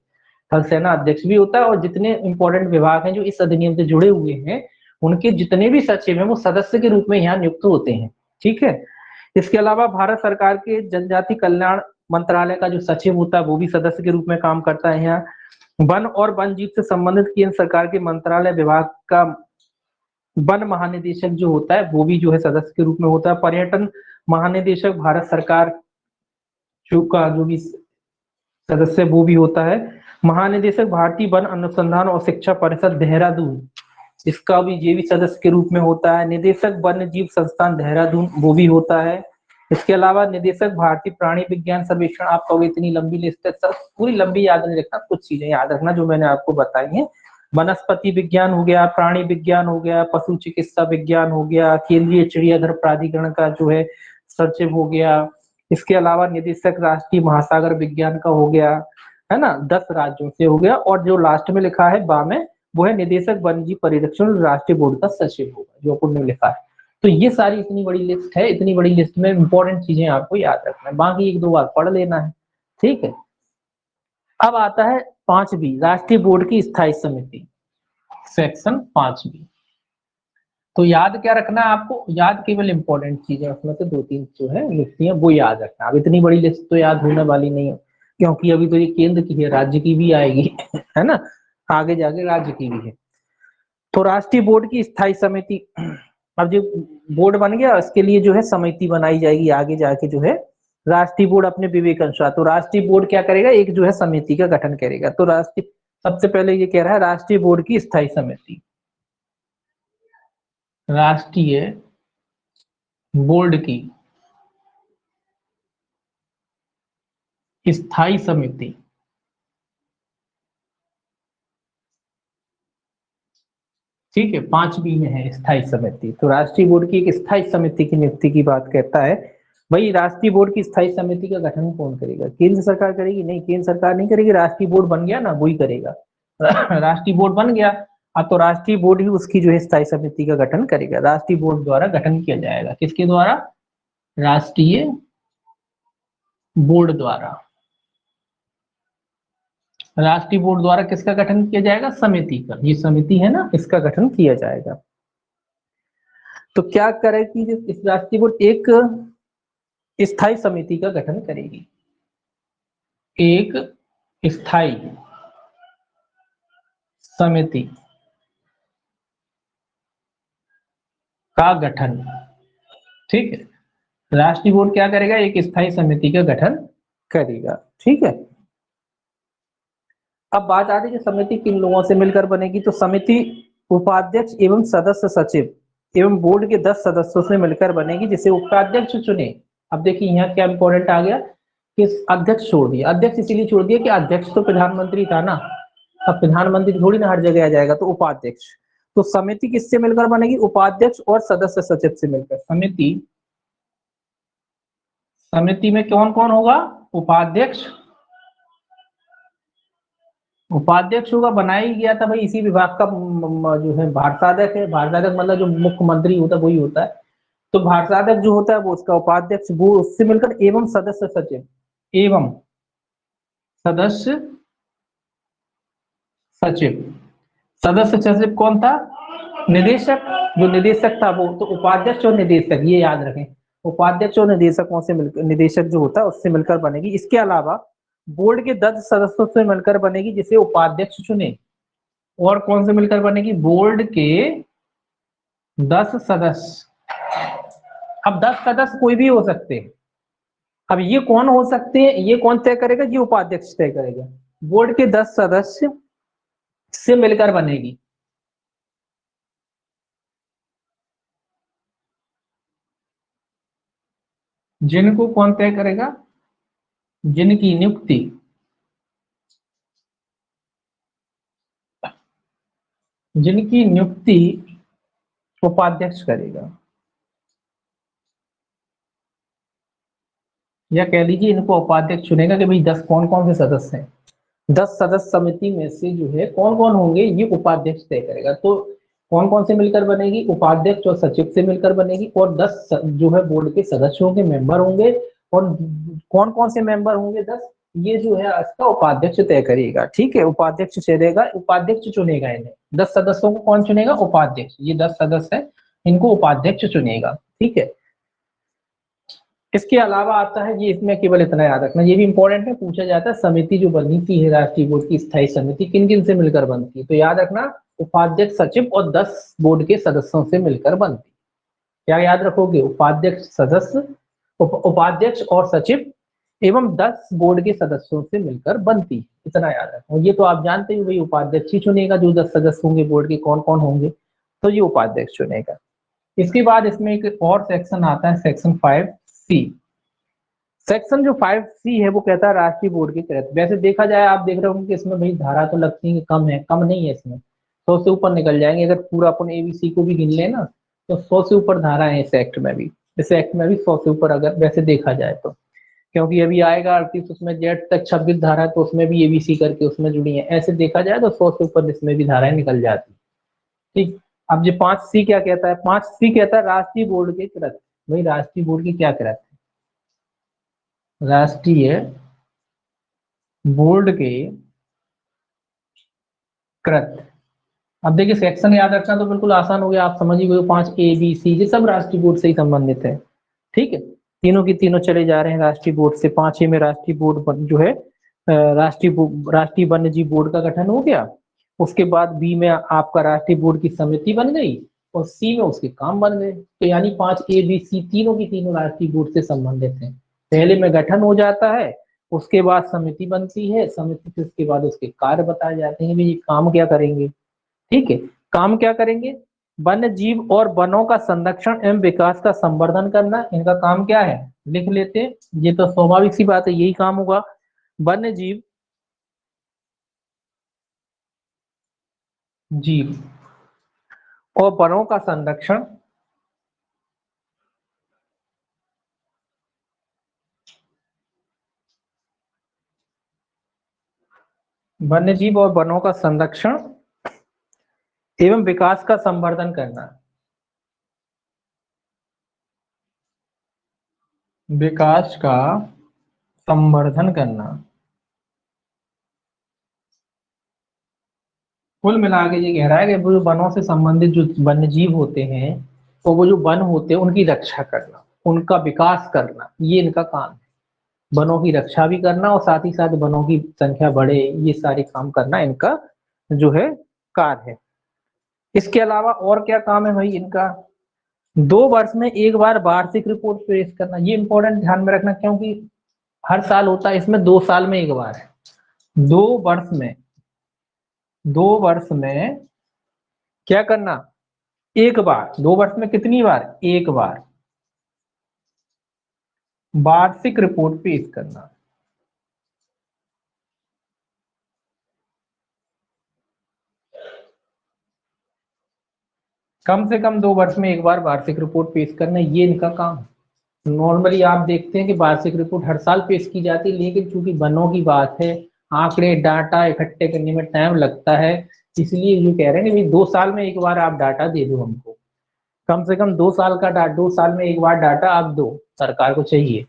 थल सेना अध्यक्ष भी होता है, और जितने इंपॉर्टेंट विभाग हैं जो इस अधिनियम से जुड़े हुए हैं, उनके जितने भी सचिव हैं वो सदस्य के रूप में यहाँ नियुक्त होते हैं, ठीक है। इसके अलावा भारत सरकार के जनजाति कल्याण मंत्रालय का जो सचिव होता है वो भी सदस्य के रूप में काम करता है यहाँ। वन और वन जीव से संबंधित केंद्र सरकार के मंत्रालय विभाग का वन महानिदेशक जो होता है वो भी जो है सदस्य के रूप में होता है। पर्यटन महानिदेशक भारत सरकार का जो भी सदस्य वो भी होता है। महानिदेशक भारतीय वन अनुसंधान और शिक्षा परिषद देहरादून, इसका भी ये भी सदस्य के रूप में होता है। निदेशक वन्य जीव संस्थान देहरादून, वो भी होता है। इसके अलावा निदेशक भारतीय प्राणी विज्ञान सर्वेक्षण, आप कहोगे इतनी लंबी लिस्ट है सर, पूरी लंबी याद नहीं रखना, कुछ चीजें याद रखना जो मैंने आपको बताई हैं। वनस्पति विज्ञान हो गया, प्राणी विज्ञान हो गया, पशु चिकित्सा विज्ञान हो गया, केंद्रीय चिड़ियाघर प्राधिकरण का जो है सचिव हो गया। इसके अलावा निदेशक राष्ट्रीय महासागर विज्ञान का हो गया, है ना, 10 राज्यों से हो गया। और जो लास्ट में लिखा है बा में, वो है निदेशक वन्यजीव परिरक्षण राष्ट्रीय बोर्ड का सचिव होगा, जो अपन ने लिखा है। तो ये सारी इतनी बड़ी लिस्ट है, इतनी बड़ी लिस्ट में इंपॉर्टेंट चीजें आपको याद रखना है, बाकी 1-2 बार पढ़ लेना है, ठीक है। अब आता है 5B, राष्ट्रीय बोर्ड की स्थायी समिति, सेक्शन 5B। तो याद क्या रखना है आपको? याद केवल इंपॉर्टेंट चीजें, उसमें से 2-3 जो है लिखती है वो याद रखना। अब इतनी बड़ी लिस्ट तो याद होने वाली नहीं है, क्योंकि अभी तो ये केंद्र की है, राज्य की भी आएगी है ना, आगे जाके राज्य की भी है। तो राष्ट्रीय बोर्ड की स्थायी समिति, अब जो बोर्ड बन गया इसके लिए जो है समिति बनाई जाएगी आगे जाके जो है। राष्ट्रीय बोर्ड अपने विवेक अनुसार, तो राष्ट्रीय बोर्ड क्या करेगा? एक जो है समिति का गठन करेगा। तो राष्ट्रीय, सबसे पहले ये कह रहा है राष्ट्रीय बोर्ड की स्थायी समिति, राष्ट्रीय बोर्ड की स्थायी समिति, ठीक है, 5B में है स्थायी समिति। तो राष्ट्रीय बोर्ड की एक स्थायी समिति की नियुक्ति की बात कहता है। भाई राष्ट्रीय बोर्ड की स्थायी समिति का गठन कौन करेगा? केंद्र सरकार करेगी? नहीं, केंद्र सरकार नहीं करेगी, राष्ट्रीय बोर्ड बन गया ना वही करेगा। राष्ट्रीय बोर्ड बन गया, अब तो राष्ट्रीय बोर्ड ही उसकी जो है स्थायी समिति का गठन करेगा, राष्ट्रीय बोर्ड द्वारा गठन किया जाएगा। किसके द्वारा? राष्ट्रीय बोर्ड द्वारा। राष्ट्रीय बोर्ड द्वारा किसका गठन किया जाएगा? समिति का। ये समिति है ना, इसका गठन किया जाएगा। तो क्या करेगी इस राष्ट्रीय बोर्ड? एक स्थायी समिति का गठन करेगी, एक स्थायी समिति का गठन। ठीक है, राष्ट्रीय बोर्ड क्या करेगा? एक स्थायी समिति का गठन करेगा। ठीक है, अब बात आती है कि समिति किन लोगों से मिलकर बनेगी। तो समिति उपाध्यक्ष एवं सदस्य सचिव एवं बोर्ड के 10 सदस्यों से मिलकर बनेगी, जिसे उपाध्यक्ष चुने। अब देखिए यहाँ क्या इंपॉर्टेंट आ गया कि अध्यक्ष छोड़ दिया। अध्यक्ष इसीलिए छोड़ दिया कि अध्यक्ष तो प्रधानमंत्री था ना, अब प्रधानमंत्री थोड़ी ना हर जगह आ जाएगा, तो उपाध्यक्ष। तो समिति किससे मिलकर बनेगी? उपाध्यक्ष और सदस्य सचिव से मिलकर। समिति में कौन कौन होगा? उपाध्यक्ष, उपाध्यक्ष होगा, बनाया ही गया था भाई इसी विभाग का जो है भारसाधक है। भारसाधक मतलब जो मुख्यमंत्री होता है वही होता है। तो भारसाधक जो होता है वो उसका उपाध्यक्ष, वो उससे मिलकर एवं सदस्य सचिव, एवं सदस्य सचिव। सदस्य सचिव कौन था? निदेशक। जो निदेशक था वो तो उपाध्यक्ष और निदेशक, ये याद रखें। उपाध्यक्ष और निदेशकों से मिलकर, निदेशक जो होता है उससे मिलकर बनेगी। इसके अलावा बोर्ड के 10 सदस्यों से मिलकर बनेगी, जिसे उपाध्यक्ष चुने। और कौन से मिलकर बनेगी? बोर्ड के 10 सदस्य। अब 10 सदस्य कोई भी हो सकते हैं। अब ये कौन हो सकते हैं, ये कौन तय करेगा? ये उपाध्यक्ष तय करेगा। बोर्ड के 10 सदस्य से मिलकर बनेगी। जिनको कौन तय करेगा? जिनकी नियुक्ति जिनकी नियुक्ति उपाध्यक्ष करेगा, या कह लीजिए इनको उपाध्यक्ष चुनेगा कि भाई 10 कौन कौन से सदस्य हैं। 10 सदस्य समिति में से जो है कौन कौन होंगे ये उपाध्यक्ष तय करेगा। तो कौन कौन से मिलकर बनेगी? उपाध्यक्ष और सचिव से मिलकर बनेगी, और 10 जो है बोर्ड के सदस्यों के मेंबर होंगे। और कौन कौन से मेंबर होंगे? 10। ये जो है इसका उपाध्यक्ष तय करेगा। ठीक है, उपाध्यक्ष चुनेगा, उपाध्यक्ष चुनेगा इन्हें। 10 सदस्यों को कौन चुनेगा? उपाध्यक्ष। ये 10 सदस्य है, इनको उपाध्यक्ष चुनेगा। ठीक है, इसके अलावा आता है, ये इसमें केवल इतना याद रखना, ये भी इंपॉर्टेंट है, पूछा जाता है समिति जो बनती है राष्ट्रीय बोर्ड की स्थायी समिति किन किन से मिलकर बनती है। तो याद रखना, उपाध्यक्ष, सचिव और 10 बोर्ड के सदस्यों से मिलकर बनती है। क्या याद रखोगे? उपाध्यक्ष, सदस्य, उपाध्यक्ष और सचिव एवं 10 बोर्ड के सदस्यों से मिलकर बनती है। इतना याद रखो। ये तो आप जानते हो भाई, उपाध्यक्ष ही चुनेगा, जो 10 सदस्य होंगे बोर्ड के कौन कौन होंगे, तो ये उपाध्यक्ष चुनेगा। इसके बाद इसमें एक और सेक्शन आता है, सेक्शन 5C। सेक्शन जो 5C है वो कहता है राष्ट्रीय बोर्ड के तहत। वैसे देखा जाए, आप देख रहे होंगे कि इसमें भाई धारा तो लगती है कम है, कम नहीं है इसमें, 100 से ऊपर निकल जाएंगे। अगर पूरा अपन ABC को भी गिन ले ना, तो 100 से ऊपर धारा है इस एक्ट में भी। इस एक्ट में भी 100 से ऊपर अगर वैसे देखा जाए तो, क्योंकि अभी आएगा 38, उसमें जेड तक 26 धारा है, तो उसमें भी ABC करके उसमें जुड़ी है। ऐसे देखा जाए तो 100 से ऊपर इसमें भी धाराएं निकल जाती। ठीक, अब ये 5C क्या कहता है? 5C कहता है राष्ट्रीय बोर्ड के कृत। भाई राष्ट्रीय बोर्ड की क्या कृत? राष्ट्रीय बोर्ड के कृत। अब देखिए सेक्शन याद रखना तो बिल्कुल आसान हो गया, आप समझ ही गए। 5A B C ये सब राष्ट्रीय बोर्ड से ही संबंधित है। ठीक है, तीनों की तीनों चले जा रहे हैं राष्ट्रीय बोर्ड से। 5A में राष्ट्रीय बोर्ड जो है राष्ट्रीय वन्य जीव बोर्ड का गठन हो गया। उसके बाद B में आपका राष्ट्रीय बोर्ड की समिति बन गई, और C में उसके काम बन गए। तो यानी 5A B C तीनों की तीनों राष्ट्रीय बोर्ड से संबंधित हैं। पहले में गठन हो जाता है, उसके बाद समिति बनती है, समिति से उसके बाद उसके कार्य बताए जाते हैं, ये काम क्या करेंगे। ठीक है, काम क्या करेंगे? वन्य जीव और वनों का संरक्षण एवं विकास का संवर्धन करना, इनका काम क्या है? लिख लेते हैं, ये तो स्वाभाविक सी बात है, यही काम होगा। वन्य जीव और वनों का संरक्षण वन्य जीव और वनों का संरक्षण एवं विकास का संवर्धन करना। विकास का संवर्धन करना। कुल मिला के ये कह रहा है कि वो जो वनों से संबंधित जो वन्य जीव होते हैं, तो वो जो वन होते हैं उनकी रक्षा करना, उनका विकास करना, ये इनका काम है। वनों की रक्षा भी करना और साथ ही साथ वनों की संख्या बढ़े, ये सारे काम करना इनका जो है कार्य है। इसके अलावा और क्या काम है भाई इनका? 2 वर्ष में एक बार वार्षिक रिपोर्ट पेश करना। ये इंपॉर्टेंट ध्यान में रखना, क्योंकि हर साल होता है, इसमें 2 साल में एक बार है। 2 वर्ष में, 2 वर्ष में क्या करना? एक बार। 2 वर्ष में कितनी बार? एक बार वार्षिक रिपोर्ट पेश करना। कम से कम 2 वर्ष में एक बार वार्षिक रिपोर्ट पेश करना, ये इनका काम है। नॉर्मली आप देखते हैं कि वार्षिक रिपोर्ट हर साल पेश की जाती है, लेकिन चूंकि वनों की बात है, आंकड़े डाटा इकट्ठे करने में टाइम लगता है, इसलिए ये कह रहे हैं कि भाई 2 साल में एक बार आप डाटा दे दो हमको। कम से कम 2 साल का डाटा, 2 साल में एक बार डाटा आप दो, सरकार को चाहिए।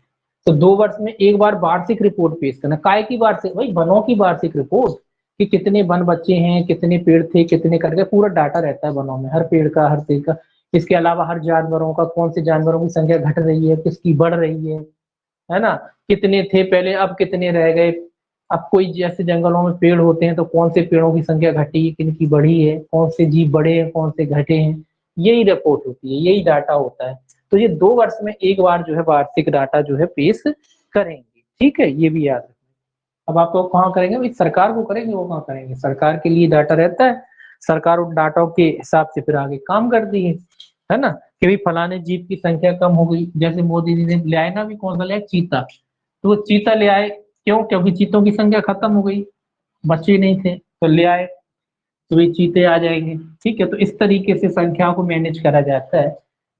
तो 2 वर्ष में एक बार वार्षिक रिपोर्ट पेश करना। काय की वार्षिक? भाई वनों की वार्षिक रिपोर्ट, कि कितने वन बचे हैं, कितने पेड़ थे, कितने करके पूरा डाटा रहता है वनों में, हर पेड़ का, हर पेड़ का। इसके अलावा हर जानवरों का, कौन से जानवरों की संख्या घट रही है, किसकी बढ़ रही है ना? कितने थे पहले, अब कितने रह गए। अब कोई जैसे जंगलों में पेड़ होते हैं तो कौन से पेड़ों की संख्या घटी, किन की बढ़ी है, कौन से जीव बढ़े हैं, कौन से घटे हैं, यही रिपोर्ट होती है, यही डाटा होता है। तो ये 2 वर्ष में एक बार जो है वार्षिक डाटा जो है पेश करेंगे। ठीक है, ये भी याद रखना। अब आप लोग कहाँ करेंगे भाई? सरकार को करेंगे, वो कहाँ करेंगे? सरकार के लिए डाटा रहता है, सरकार उन डाटा के हिसाब से फिर आगे काम करती है ना? कि भाई फलाने जीव की संख्या कम हो गई, जैसे मोदी जी ने ले आए ना, भी कौन सा ले आए? चीता। तो वो चीता ले आए, क्यों? क्योंकि चीतों की संख्या खत्म हो गई, बच्चे नहीं थे तो ले आए, तो ये चीते आ जाएंगे। ठीक है, तो इस तरीके से संख्या को मैनेज करा जाता है।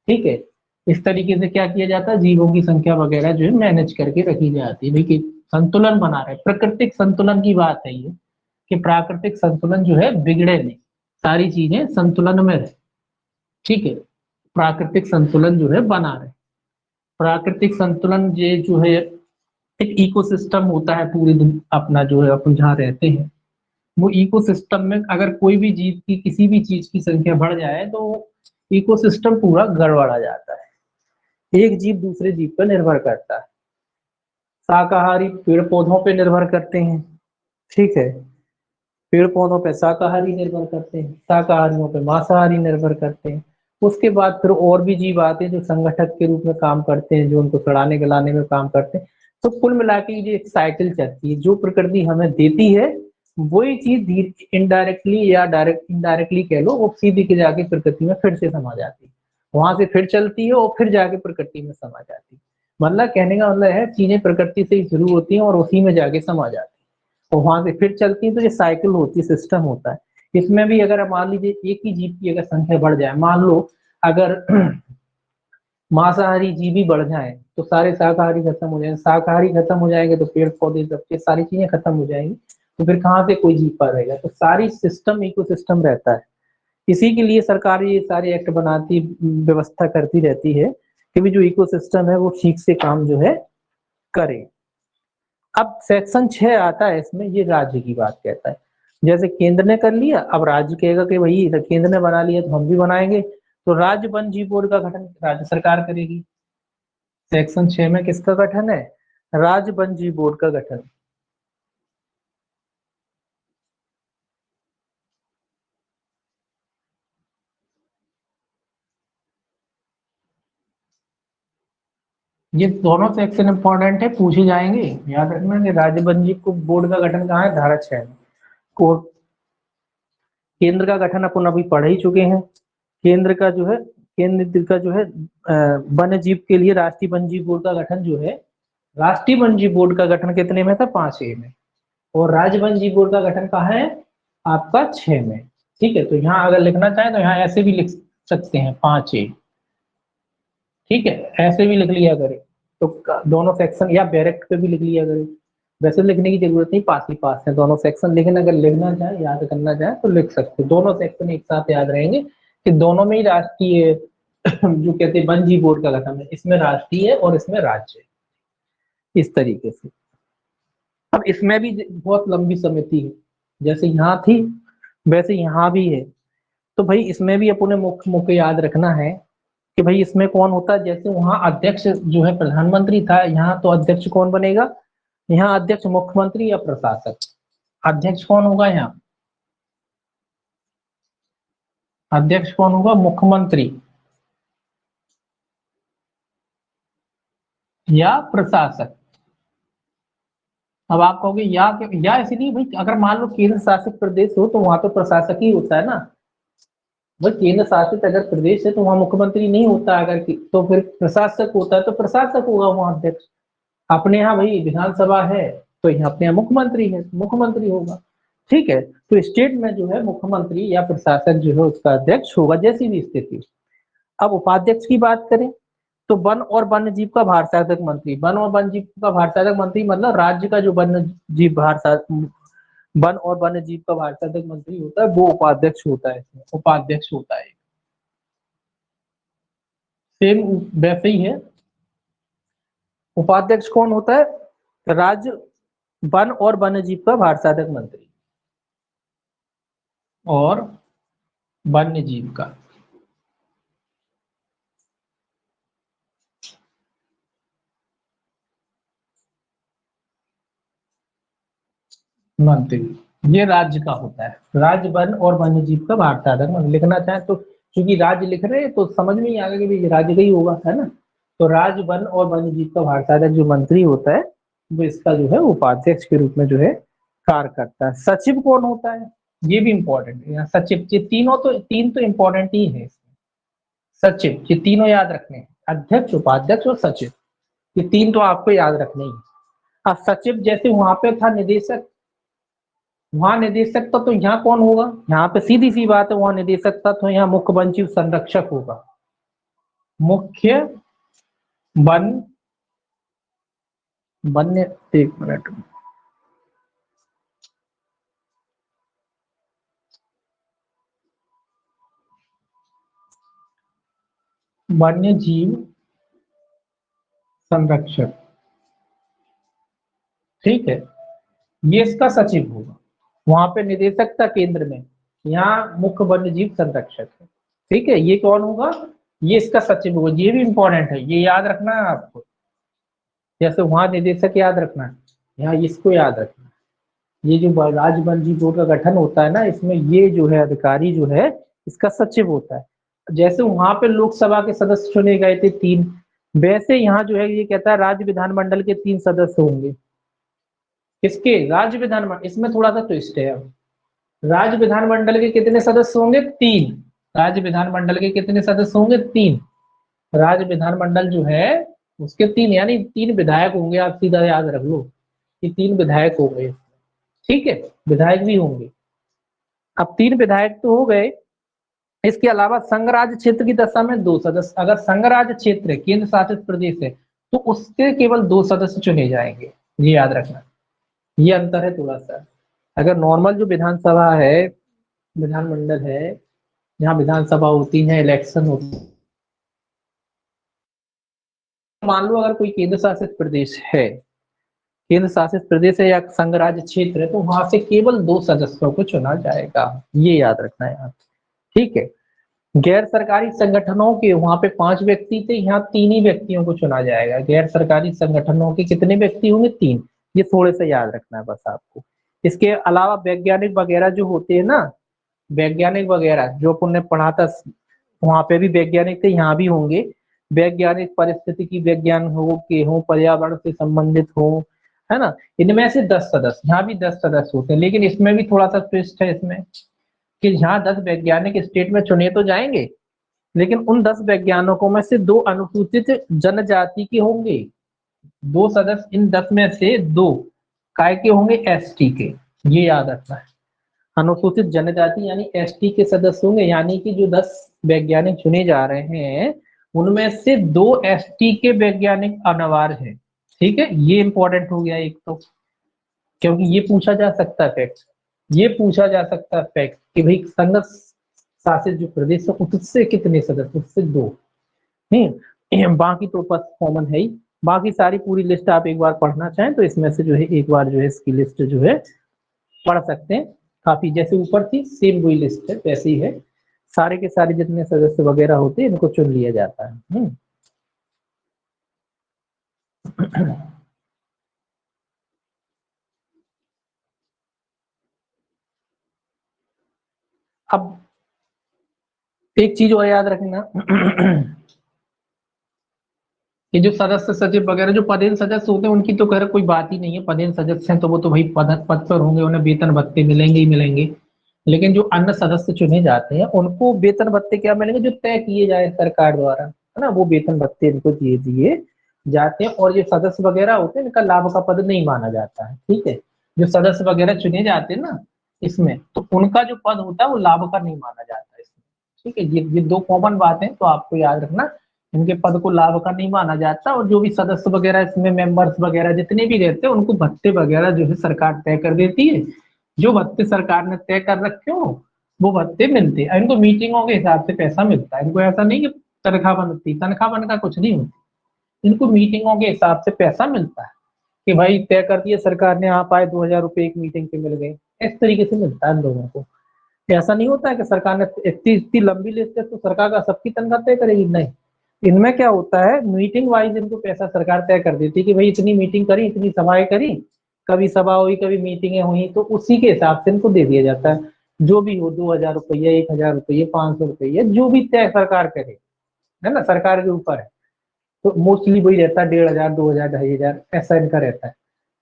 ठीक है, इस तरीके से क्या किया जाता है, जीवों की संख्या वगैरह जो है मैनेज करके रखी जाती है। देखिए संतुलन बना रहे, प्राकृतिक संतुलन की बात है ये, कि प्राकृतिक संतुलन जो है बिगड़े नहीं, सारी चीजें संतुलन में रहे। ठीक है, प्राकृतिक संतुलन जो है बना रहे। प्राकृतिक संतुलन ये जो है एक इकोसिस्टम होता है पूरी अपना जो है अपन जहाँ रहते हैं, वो इकोसिस्टम में अगर कोई भी जीव की, किसी भी चीज की संख्या बढ़ जाए तो इकोसिस्टम पूरा गड़बड़ा जाता है। एक जीव दूसरे जीव पर निर्भर करता है। शाकाहारी पेड़ पौधों पे निर्भर करते हैं। ठीक है, पेड़ पौधों पे शाकाहारी निर्भर करते हैं, शाकाहारियों पे मांसाहारी निर्भर करते हैं। उसके बाद फिर और भी जीव आते हैं जो संगठक के रूप में काम करते हैं, जो उनको सड़ाने गलाने में काम करते हैं। तो कुल मिला के ये एक साइकिल चलती है, जो प्रकृति हमें देती है वही चीज धीरे इनडायरेक्टली या डायरेक्ट इनडायरेक्टली कह लो, वो सीधी के जाके प्रकृति में फिर से समा जाती है, वहां से फिर चलती है और फिर जाके प्रकृति में समा जाती है। मतलब कहने का मतलब है चीजें प्रकृति से ही शुरू होती हैं और उसी में जाके समा जाती है, और वहां से फिर चलती है। तो ये साइकिल होती है, सिस्टम होता है। इसमें भी अगर मान लीजिए एक ही जीव की अगर संख्या बढ़ जाए, मान लो अगर मांसाहारी जीव भी बढ़ जाए तो सारे शाकाहारी खत्म हो जाएंगे, शाकाहारी खत्म हो जाएंगे तो पेड़ पौधे सबके सारी चीजें खत्म हो जाएंगी, तो फिर कहाँ से कोई जीव पा रहेगा? तो सारी सिस्टम इकोसिस्टम रहता है। इसी के लिए सरकार ये सारे एक्ट बनाती, व्यवस्था करती रहती है कि भी जो इकोसिस्टम है वो ठीक से काम जो है करे। अब सेक्शन 6 आता है इसमें, ये राज्य की बात कहता है। जैसे केंद्र ने कर लिया, अब राज्य कहेगा कि भाई केंद्र ने बना लिया तो हम भी बनाएंगे, तो राज्य वन जीव बोर्ड का गठन राज्य सरकार करेगी। सेक्शन 6 में किसका गठन है? राज्य वन जीव बोर्ड का गठन। ये दोनों सेक्शन इंपॉर्टेंट है, पूछे जाएंगे। याद रखना कि राज्य वन जीव को बोर्ड का गठन कहाँ है? धारा 6 में। को केंद्र का गठन अपन अभी पढ़ ही चुके हैं। केंद्र का जो है, केंद्र का जो है वन्य जीव के लिए राष्ट्रीय वन जीव बोर्ड का गठन जो है, राष्ट्रीय वन जीव बोर्ड का गठन कितने में था? 5A में। और राज्य वन जीव बोर्ड का गठन कहाँ है? आपका 6 में। ठीक है, तो यहाँ अगर लिखना चाहे तो यहाँ ऐसे भी लिख सकते हैं 5A। ठीक है, ऐसे भी लिख लिया करें, तो दोनों सेक्शन, या डायरेक्ट पे भी लिख लिया करें, वैसे लिखने की जरूरत नहीं, पास ही पास है दोनों सेक्शन, लेकिन अगर लिखना चाहे, याद करना चाहे तो लिख सकते हो। दोनों सेक्शन एक साथ याद रहेंगे कि दोनों में ही राष्ट्रीय जो कहते हैं वन जीव बोर्ड का गठन है, इसमें राष्ट्रीय है और इसमें राज्य है, इस तरीके से। अब इसमें भी बहुत लंबी समिति है, जैसे यहाँ थी वैसे यहाँ भी है। तो भाई इसमें भी अपने मुख्य मुख्य याद रखना है कि भाई इसमें कौन होता है। जैसे वहाँ अध्यक्ष जो है प्रधानमंत्री था, यहाँ तो अध्यक्ष कौन बनेगा, यहाँ अध्यक्ष मुख्यमंत्री या प्रशासक। अध्यक्ष कौन होगा यहाँ, अध्यक्ष कौन होगा, मुख्यमंत्री या प्रशासक। अब आप कहोगे या इसलिए भाई, अगर मान लो केंद्र शासित प्रदेश हो तो वहां तो प्रशासक ही होता है ना भाई। केंद्र शासित अगर प्रदेश है तो वहां मुख्यमंत्री नहीं होता, अगर तो फिर प्रशासक होता है, तो प्रशासक होगा वहां अध्यक्ष। अपने यहाँ भाई विधानसभा है तो यहाँ अपने यहाँ मुख्यमंत्री है, मुख्यमंत्री होगा। ठीक है, तो स्टेट में जो है मुख्यमंत्री या प्रशासक जो है उसका अध्यक्ष होगा, जैसी भी स्थिति। अब उपाध्यक्ष की बात करें तो वन और वन्य जीव का भारसाधक मंत्री, वन और वन्य जीव का भारसाधक मंत्री मतलब राज्य का जो वन्य जीव वन और वन्य जीव का भारसाधक मंत्री होता है वो उपाध्यक्ष होता है, उपाध्यक्ष होता है। सेम वैसे ही है, उपाध्यक्ष कौन होता है, राज्य वन और वन्य जीव का भारसाधक मंत्री और वन्य जीव का मंत्री, ये राज्य का होता है। राज्य वन और वन्य जीव का भारसाधक मंत्री लिखना चाहे तो, क्योंकि राज्य लिख रहे हैं तो समझ में ही आ गया कि भाई राज्य का ही होगा, है ना। तो राज्य वन और वन्य जीव का भारसाधक जो मंत्री होता है वो इसका जो है उपाध्यक्ष के रूप में जो है कार्य करता है। सचिव कौन होता है, ये भी इंपॉर्टेंट है। सचिव, ये तीन तो इंपॉर्टेंट ही है। सचिव, ये तीनों याद रखने हैं, अध्यक्ष उपाध्यक्ष और सचिव, ये तीन तो आपको याद रखने ही। अब सचिव जैसे वहां पे था निदेशक, वहां निदेशक था तो यहाँ कौन होगा, यहाँ पे सीधी सी बात है, वहां निदेशक था तो यहाँ मुख्य वन जीव संरक्षक होगा। मुख्य वन वन्य, एक मिनट, वन्य जीव संरक्षक, ठीक है, ये इसका सचिव होगा। वहां पे निदेशक था केंद्र में, यहाँ मुख्य वन्य जीव संरक्षक है। ठीक है, ये कौन होगा, ये इसका सचिव होगा। ये भी इंपॉर्टेंट है, ये याद रखना है आपको। जैसे वहां निदेशक याद रखना है, यहाँ इसको याद रखना है। ये जो राज्य वन जीव बोर्ड का गठन होता है ना, इसमें ये जो है अधिकारी जो है इसका सचिव होता है। जैसे वहां पे लोकसभा के सदस्य चुने गए थे 3, वैसे यहाँ जो है ये कहता है राज्य विधानमंडल के 3 सदस्य होंगे। किसके, राज्य विधानमंडल। इसमें थोड़ा सा ट्विस्ट है। अब राज्य विधानमंडल के कितने सदस्य होंगे, 3। राज्य विधानमंडल के कितने सदस्य होंगे, 3। राज्य विधानमंडल जो है उसके 3, यानी 3 विधायक होंगे। आप सीधा याद रख लो कि 3 विधायक होंगे। ठीक है, विधायक भी होंगे। अब 3 विधायक तो हो गए, इसके अलावा संघ राज्य क्षेत्र की दशा में 2 सदस्य। अगर संघ राज्य क्षेत्र केंद्र शासित प्रदेश है तो उसके केवल 2 सदस्य चुने जाएंगे, ये याद रखना। ये अंतर है थोड़ा सा। अगर नॉर्मल जो विधानसभा है, विधानमंडल है, जहाँ विधानसभा होती है, इलेक्शन होती है, मान लो अगर कोई केंद्र शासित प्रदेश है, केंद्र शासित प्रदेश है या संघ राज्य क्षेत्र है, तो वहां से केवल 2 सदस्यों को चुना जाएगा, ये याद रखना है आप। ठीक है, गैर सरकारी संगठनों के वहां पे 5 व्यक्ति थे, यहाँ 3 ही व्यक्तियों को चुना जाएगा। गैर सरकारी संगठनों के कितने व्यक्ति होंगे, 3। ये थोड़े से याद रखना है बस आपको। इसके अलावा वैज्ञानिक वगैरह जो होते हैं ना, वैज्ञानिक वगैरह जो अपन ने पढ़ा था, वहां पे भी वैज्ञानिक थे, यहाँ भी होंगे। वैज्ञानिक पारिस्थितिकी विज्ञान हो पर्यावरण से संबंधित हो, है ना, इनमें से 10 सदस्य, यहाँ भी 10 सदस्य होते हैं। लेकिन इसमें भी थोड़ा सा ट्विस्ट है इसमें कि यहाँ 10 वैज्ञानिक स्टेट में चुने तो जाएंगे, लेकिन उन 10 वैज्ञानिकों में से 2 अनुसूचित जनजाति के होंगे। 2 सदस्य इन 10 में से 2 काय के होंगे, एसटी के, ये याद रखना है। अनुसूचित जनजाति यानी एसटी के सदस्य होंगे, यानी कि जो 10 वैज्ञानिक चुने जा रहे हैं उनमें से 2 एसटी के वैज्ञानिक अनिवार्य है। ठीक है, ये इंपॉर्टेंट हो गया एक तो। क्योंकि ये पूछा जा सकता है फैक्ट, ये पूछा जा सकता है फैक्ट कि भाई संघ शासित जो प्रदेश है उससे कितने सदस्य, उससे 2। बाकी तो बस कॉमन है ही। बाकी सारी पूरी लिस्ट आप एक बार पढ़ना चाहें तो इसमें से जो है एक बार जो है इसकी लिस्ट जो है पढ़ सकते हैं। काफी जैसे ऊपर थी सेम वही लिस्ट है, वैसे ही है। सारे के सारे जितने सदस्य वगैरह होते हैं इनको चुन लिया जाता है। अब एक चीज और याद रखना कि जो सदस्य सचिव वगैरह जो पदेन सदस्य होते हैं उनकी तो खैर कोई बात ही नहीं है। पदेन सदस्य हैं तो वो तो भाई पद पर होंगे, उन्हें वेतन भत्ते मिलेंगे ही मिलेंगे। लेकिन जो अन्य सदस्य चुने जाते हैं उनको वेतन भत्ते क्या मिलेंगे, जो तय किए जाए सरकार द्वारा, है ना, वो वेतन भत्ते इनको दिए दिए जाते हैं। और ये सदस्य वगैरह होते हैं इनका लाभ का पद नहीं माना जाता है। ठीक है, जो सदस्य वगैरह चुने जाते हैं ना इसमें, तो उनका जो पद होता है वो लाभ का नहीं माना जाता है इसमें। ठीक है, ये दो कॉमन बातें तो आपको याद रखना। इनके पद को लाभ का नहीं माना जाता, और जो भी सदस्य वगैरह इसमें मेंबर्स वगैरह जितने भी रहते हैं उनको भत्ते वगैरह जो है सरकार तय कर देती है। जो भत्ते सरकार ने तय कर रखे हो वो भत्ते मिलते हैं। इनको मीटिंगों के हिसाब से पैसा मिलता है। इनको ऐसा नहीं कि तनख्वाह बनती, तनख्वाह बन का कुछ नहीं होती। इनको मीटिंगों के हिसाब से पैसा मिलता है कि भाई तय कर दिया सरकार ने, आप आए 2000 रुपये एक मीटिंग पे मिल गए। इस तरीके से मिलता है इन लोगों को। ऐसा नहीं होता है कि सरकार ने इतनी इतनी लंबी लिस्ट है तो सरकार का सबकी तनख्वाह तय करेगी, नहीं। इनमें क्या होता है, मीटिंग वाइज इनको पैसा सरकार तय कर देती है कि भाई इतनी मीटिंग करी, इतनी सभाएं करी, कभी सभा हुई कभी मीटिंगें हुई, तो उसी के हिसाब से इनको दे दिया जाता है। जो भी हो, 2000 रुपये, 1000 रुपये, 500 रुपये, जो भी तय सरकार करे, है ना, सरकार के ऊपर है। तो मोस्टली वही रहता है, 1500, 2000, 2500 ऐसा इनका रहता है।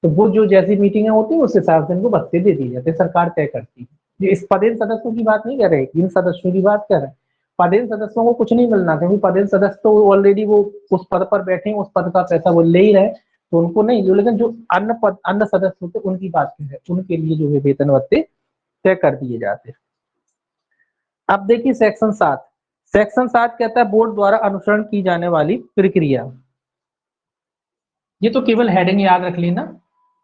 तो वो जो जैसी मीटिंगें होती है उस हिसाब से इनको भत्ते दे दिए जाते हैं, सरकार तय करती है। ये इस पदेन सदस्यों की बात नहीं कर रहे, इन सदस्यों की बात कर रहे हैं। पदेन सदस्यों को कुछ नहीं मिलना, क्योंकि पदेन सदस्य तो ऑलरेडी वो उस पद पर बैठे हैं, उस पद का पैसा वो ले ही रहे, तो उनको नहीं। जो लेकिन जो अन्य पद अन्य सदस्य होते हैं उनकी बात कर रहे हैं, उनके लिए जो है वेतन भत्ते तय कर दिए जाते हैं। अब देखिए सेक्शन 7। सेक्शन 7 कहता है बोर्ड द्वारा अनुसरण की जाने वाली प्रक्रिया। ये तो केवल हेडिंग याद रख लेना,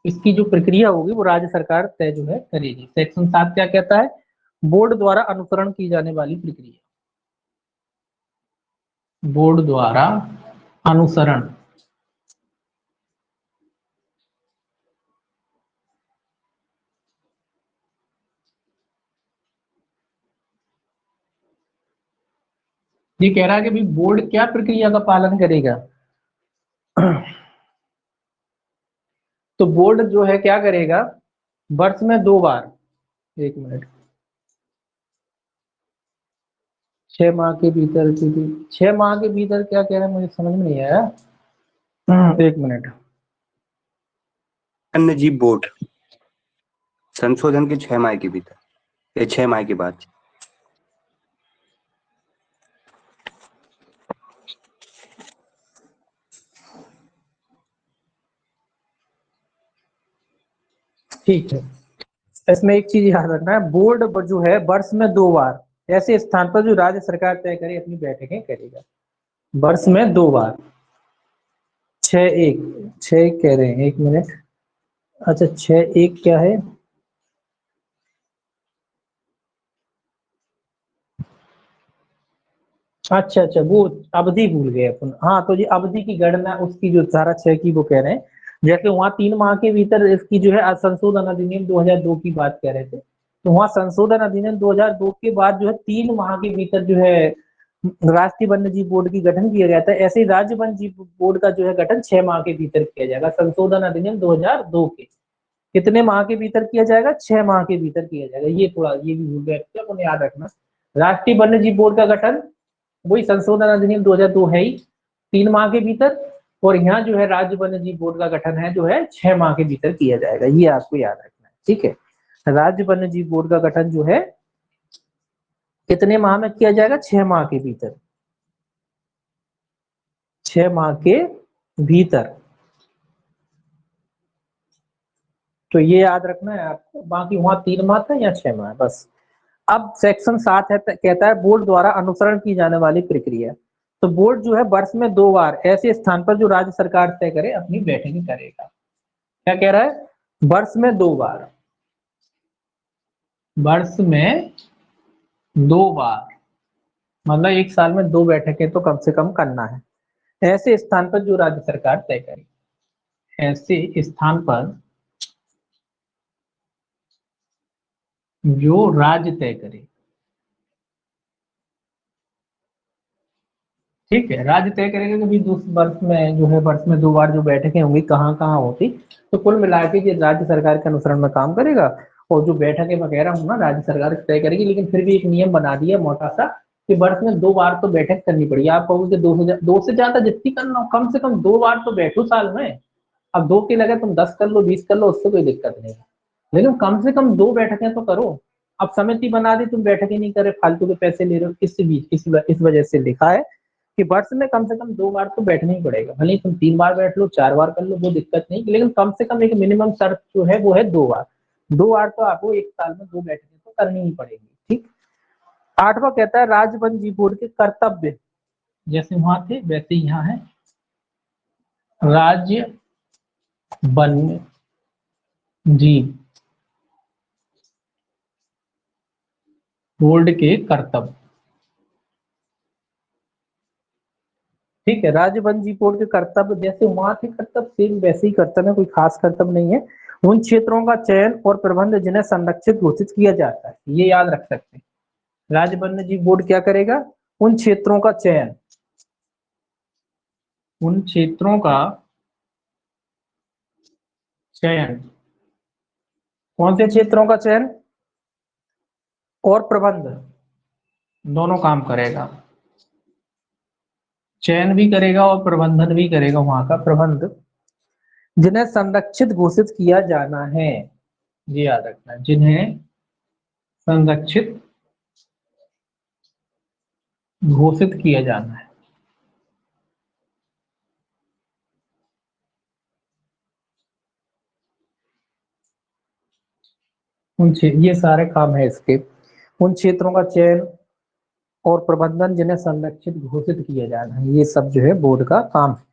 इसकी जो प्रक्रिया होगी वो राज्य सरकार तय जो है करेगी। सेक्शन 7 क्या कहता है, बोर्ड द्वारा अनुसरण की जाने वाली प्रक्रिया। बोर्ड द्वारा अनुसरण, ये कह रहा है कि भाई बोर्ड क्या प्रक्रिया का पालन करेगा। तो बोर्ड जो है क्या करेगा, वर्ष में 2 बार, 1 मिनट, 6 माह के भीतर, 6 माह के भीतर क्या कह रहा है मुझे समझ में नहीं आया। 1 मिनट, अन्य जीव बोर्ड संशोधन के 6 माह के भीतर या 6 माह के बाद। ठीक है। इसमें एक चीज याद रखना है, बोर्ड जो है वर्ष में 2 बार ऐसे स्थान पर जो राज्य सरकार तय करे अपनी बैठकें करेगा। वर्ष में 2 बार। 6-1 कह रहे हैं, 1 मिनट, अच्छा 6-1 क्या है, अच्छा अच्छा वो अवधि भूल गए अपन। हाँ, तो ये अवधि की गणना उसकी जो धारा 6 की वो कह रहे हैं। जैसे वहां 3 माह के भीतर इसकी जो है संशोधन अधिनियम 2002 की बात कह रहे थे, तो वहां संशोधन अधिनियम 2002 के बाद जो है 3 माह के भीतर जो है राष्ट्रीय वन्य जीव बोर्ड की गठन किया जाता है। ऐसे ही राज्य वन्य जीव बोर्ड का जो है गठन 6 माह के भीतर किया जाएगा। संशोधन अधिनियम 2002 के कितने माह के भीतर किया जाएगा, 6 माह के भीतर किया जाएगा। ये थोड़ा ये भी भूल गए थे, उन्हें याद रखना। राष्ट्रीय वन्य जीव बोर्ड का गठन वही संशोधन अधिनियम 2002 है ही, 3 माह के भीतर। और यहाँ जो है राज्य वन्य जीव बोर्ड का गठन है जो है 6 माह के भीतर किया जाएगा। ये आपको याद रखना है, ठीक है। राज्य वन्य जीव बोर्ड का गठन जो है कितने माह में किया जाएगा, 6 माह के भीतर, 6 माह के भीतर। तो ये याद रखना है आपको। बाकी वहां 3 माह था या 6 माह, बस। अब सेक्शन 7 है, कहता है बोर्ड द्वारा अनुसरण की जाने वाली प्रक्रिया। तो बोर्ड जो है वर्ष में 2 बार ऐसे स्थान पर जो राज्य सरकार तय करे अपनी बैठकें करेगा। क्या कह रहा है, वर्ष में 2 बार, वर्ष में 2 बार, मतलब एक साल में 2 बैठकें तो कम से कम करना है। ऐसे स्थान पर जो राज्य सरकार तय करे, ऐसे स्थान पर जो राज्य तय करे, ठीक है, राज्य तय करेगा कि भाई 2 वर्ष में जो है, वर्ष में 2 बार जो बैठकें होंगी कहाँ कहाँ होती, तो कुल मिला के ये राज्य सरकार के अनुसरण में काम करेगा। और जो बैठकें वगैरह हो ना राज्य सरकार तय करेगी, लेकिन फिर भी एक नियम बना दिया मोटा सा कि वर्ष में 2 बार तो बैठक करनी पड़ेगी। आप कहोगे कि दो से ज्यादा जितनी करना हो, कम से कम 2 बार तो बैठो साल में। अब 2 की लगे तुम 10 कर लो, 20 कर लो, उससे कोई दिक्कत नहीं है, लेकिन कम से कम 2 बैठकें तो करो। अब समिति बना दी, तुम बैठकें नहीं करे, फालतू के पैसे ले रहे हो, इस वजह से लिखा है कि वर्ष में कम से कम 2 बार तो बैठना ही पड़ेगा। भले ही तुम 3 बार बैठ लो, 4 बार कर लो, वो दिक्कत नहीं, लेकिन कम से कम एक मिनिमम शर्त जो है वो है 2 बार। 2 बार तो आपको एक साल में 2 बैठकें तो करनी ही पड़ेगी। ठीक। 8वां कहता है राज्य वन जीव बोर्ड के कर्तव्य, जैसे वहां थे वैसे यहाँ है। राज्य वन्य जीव बोर्ड के कर्तव्य, ठीक है, राज्य वन जीव बोर्ड के कर्तव्य जैसे वहां थे कर्तव्य, सेम वैसे ही कर्तव्य है, कोई खास कर्तव्य नहीं है। उन क्षेत्रों का चयन और प्रबंध जिन्हें संरक्षित घोषित किया जाता है, ये याद रख सकते हैं। राज्य वन्य जीव बोर्ड क्या करेगा, उन क्षेत्रों का चयन, उन क्षेत्रों का चयन, कौन से क्षेत्रों का चयन और प्रबंध, दोनों काम करेगा। चयन भी करेगा और प्रबंधन भी करेगा, वहां का प्रबंध जिन्हें संरक्षित घोषित किया जाना है, ये याद रखना है, जिन्हें संरक्षित घोषित किया जाना है। ये सारे काम है इसके। उन क्षेत्रों का चयन और प्रबंधन जिन्हें संरक्षित घोषित किया जाना है, ये सब जो है बोर्ड का काम है।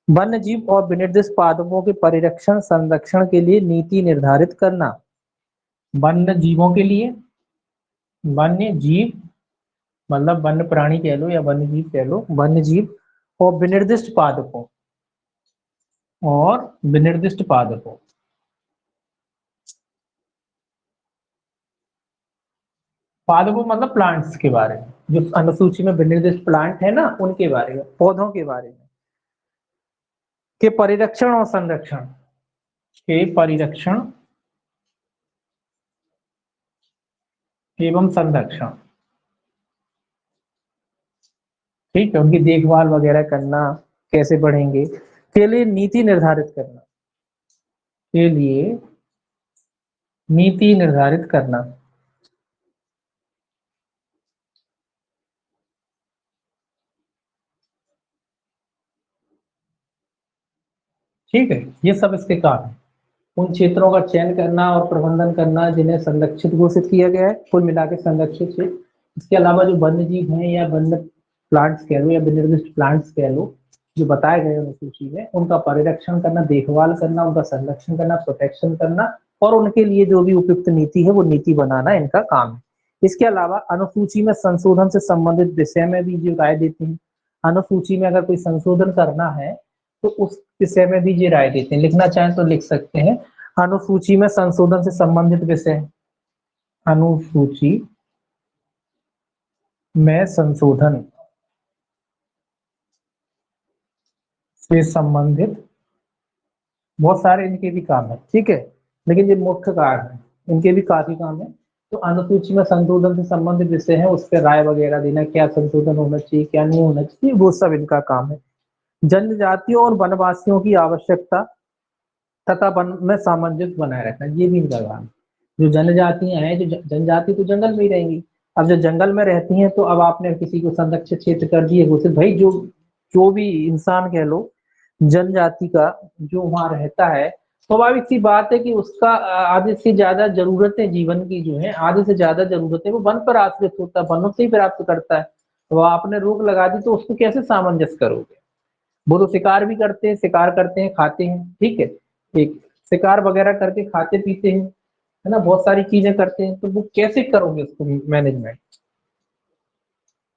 वन्य जीव और विनिर्दिष्ट पादपों के परिरक्षण संरक्षण के लिए नीति निर्धारित करना। वन्य जीवों के लिए, वन्य जीव मतलब वन्य प्राणी कह लो या वन्य जीव कह लो, वन्य जीव और विनिर्दिष्ट पादपों, और विनिर्दिष्ट पादपों, पादपों मतलब प्लांट्स के बारे में, जो अनुसूची में विनिर्दिष्ट प्लांट है ना उनके बारे में, पौधों के बारे में, के परिरक्षण और संरक्षण, के परिरक्षण एवं संरक्षण, ठीक है, उनकी देखभाल वगैरह करना, कैसे बढ़ेंगे, के लिए नीति निर्धारित करना, के लिए नीति निर्धारित करना, ठीक है, ये सब इसके काम है। उन क्षेत्रों का चयन करना और प्रबंधन करना जिन्हें संरक्षित घोषित किया गया है, कुल मिला के संरक्षित क्षेत्र। इसके अलावा जो वन्य जीव हैं या वन्य प्लांट्स कह लो या विनिर्दिष्ट प्लांट्स कह लो, जो बताए गए अनुसूची में, उनका परिरक्षण करना, देखभाल करना, उनका संरक्षण करना, प्रोटेक्शन करना, और उनके लिए जो भी उपयुक्त नीति है वो नीति बनाना इनका काम है। इसके अलावा अनुसूची में संशोधन से संबंधित विषय में भी जो राय देते हैं, अनुसूची में अगर कोई संशोधन करना है तो उस विषय में भी ये राय देते हैं। लिखना चाहें तो लिख सकते हैं, अनुसूची में संशोधन से संबंधित विषय, अनुसूची में संशोधन से संबंधित बहुत सारे इनके भी काम है, ठीक है, लेकिन ये मुख्य कारण है, इनके भी काफी काम है। तो अनुसूची में संशोधन से संबंधित विषय है, उस पर राय वगैरह देना, क्या संशोधन होना चाहिए क्या नहीं होना चाहिए, वो सब इनका काम है। जनजातियों और वनवासियों की आवश्यकता तथा वन में सामंजस्य बनाए रखना, ये भी इनका काम है। जो जनजातियां हैं, जो जनजाति तो जंगल में ही रहेंगी, अब जो जंगल में रहती हैं तो अब आपने किसी को संरक्षित क्षेत्र कर दिए घोषित, भाई जो जो भी इंसान कह लो जनजाति का जो वहां रहता है, स्वाभाविक सी बात है कि उसका आधे से ज्यादा जरूरतें जीवन की जो है, आधे से ज्यादा जरूरतें वो वन पर आश्रित होता है, वनों से ही प्राप्त करता है। तो आपने रोक लगा दी तो उसको कैसे सामंजस्य करोगे। वो तो शिकार भी करते हैं, शिकार करते हैं, खाते हैं, ठीक है, एक शिकार वगैरह करके खाते पीते हैं, है ना, बहुत सारी चीजें करते हैं, तो वो कैसे करोगे उसको मैनेजमेंट?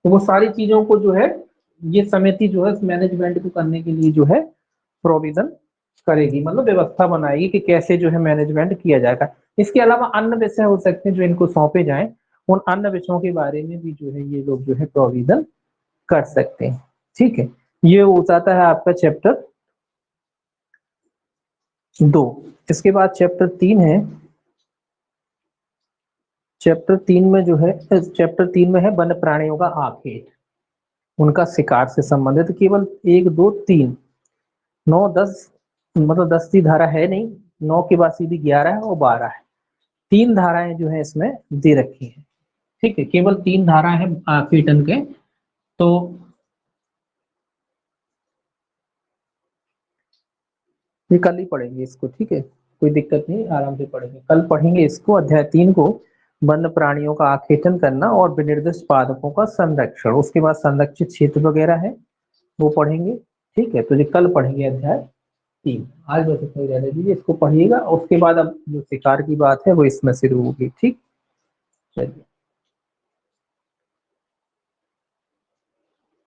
तो वो सारी चीजों को जो है ये समिति जो है उस मैनेजमेंट को करने के लिए जो है प्रोविजन करेगी, मतलब व्यवस्था बनाएगी कि कैसे जो है मैनेजमेंट किया जाएगा। इसके अलावा अन्य विषय हो सकते हैं जो इनको सौंपे जाएं, उन अन्य विषयों के बारे में भी जो है ये लोग जो है प्रोविजन कर सकते हैं। ठीक है, ये हो जाता है आपका चैप्टर 2। इसके बाद चैप्टर 3 है। चैप्टर 3 में जो है, चैप्टर 3 में है वन्य प्राणियों का आखेट, उनका शिकार से संबंधित। केवल 1 2 3 9 10, मतलब 10 की धारा है नहीं, 9 के बाद सीधी 11 है और 12 है, 3 धाराएं जो है इसमें दे रखी है। ठीक है, केवल 3 धारा है कीटन के। तो ये कल ही पढ़ेंगे इसको, ठीक है, कोई दिक्कत नहीं, आराम से पढ़ेंगे, कल पढ़ेंगे इसको, अध्याय 3 को, वन्य प्राणियों का आखेटन करना और विनिर्दिष्ट पादपों का संरक्षण। उसके बाद संरक्षित क्षेत्र वगैरह है वो पढ़ेंगे। ठीक है, तो ये कल पढ़ेंगे अध्याय 3। आज बस इतना ही रहने दीजिए, इसको पढ़िएगा, उसके बाद अब जो शिकार की बात है वो इसमें शुरू होगी। ठीक, चलिए।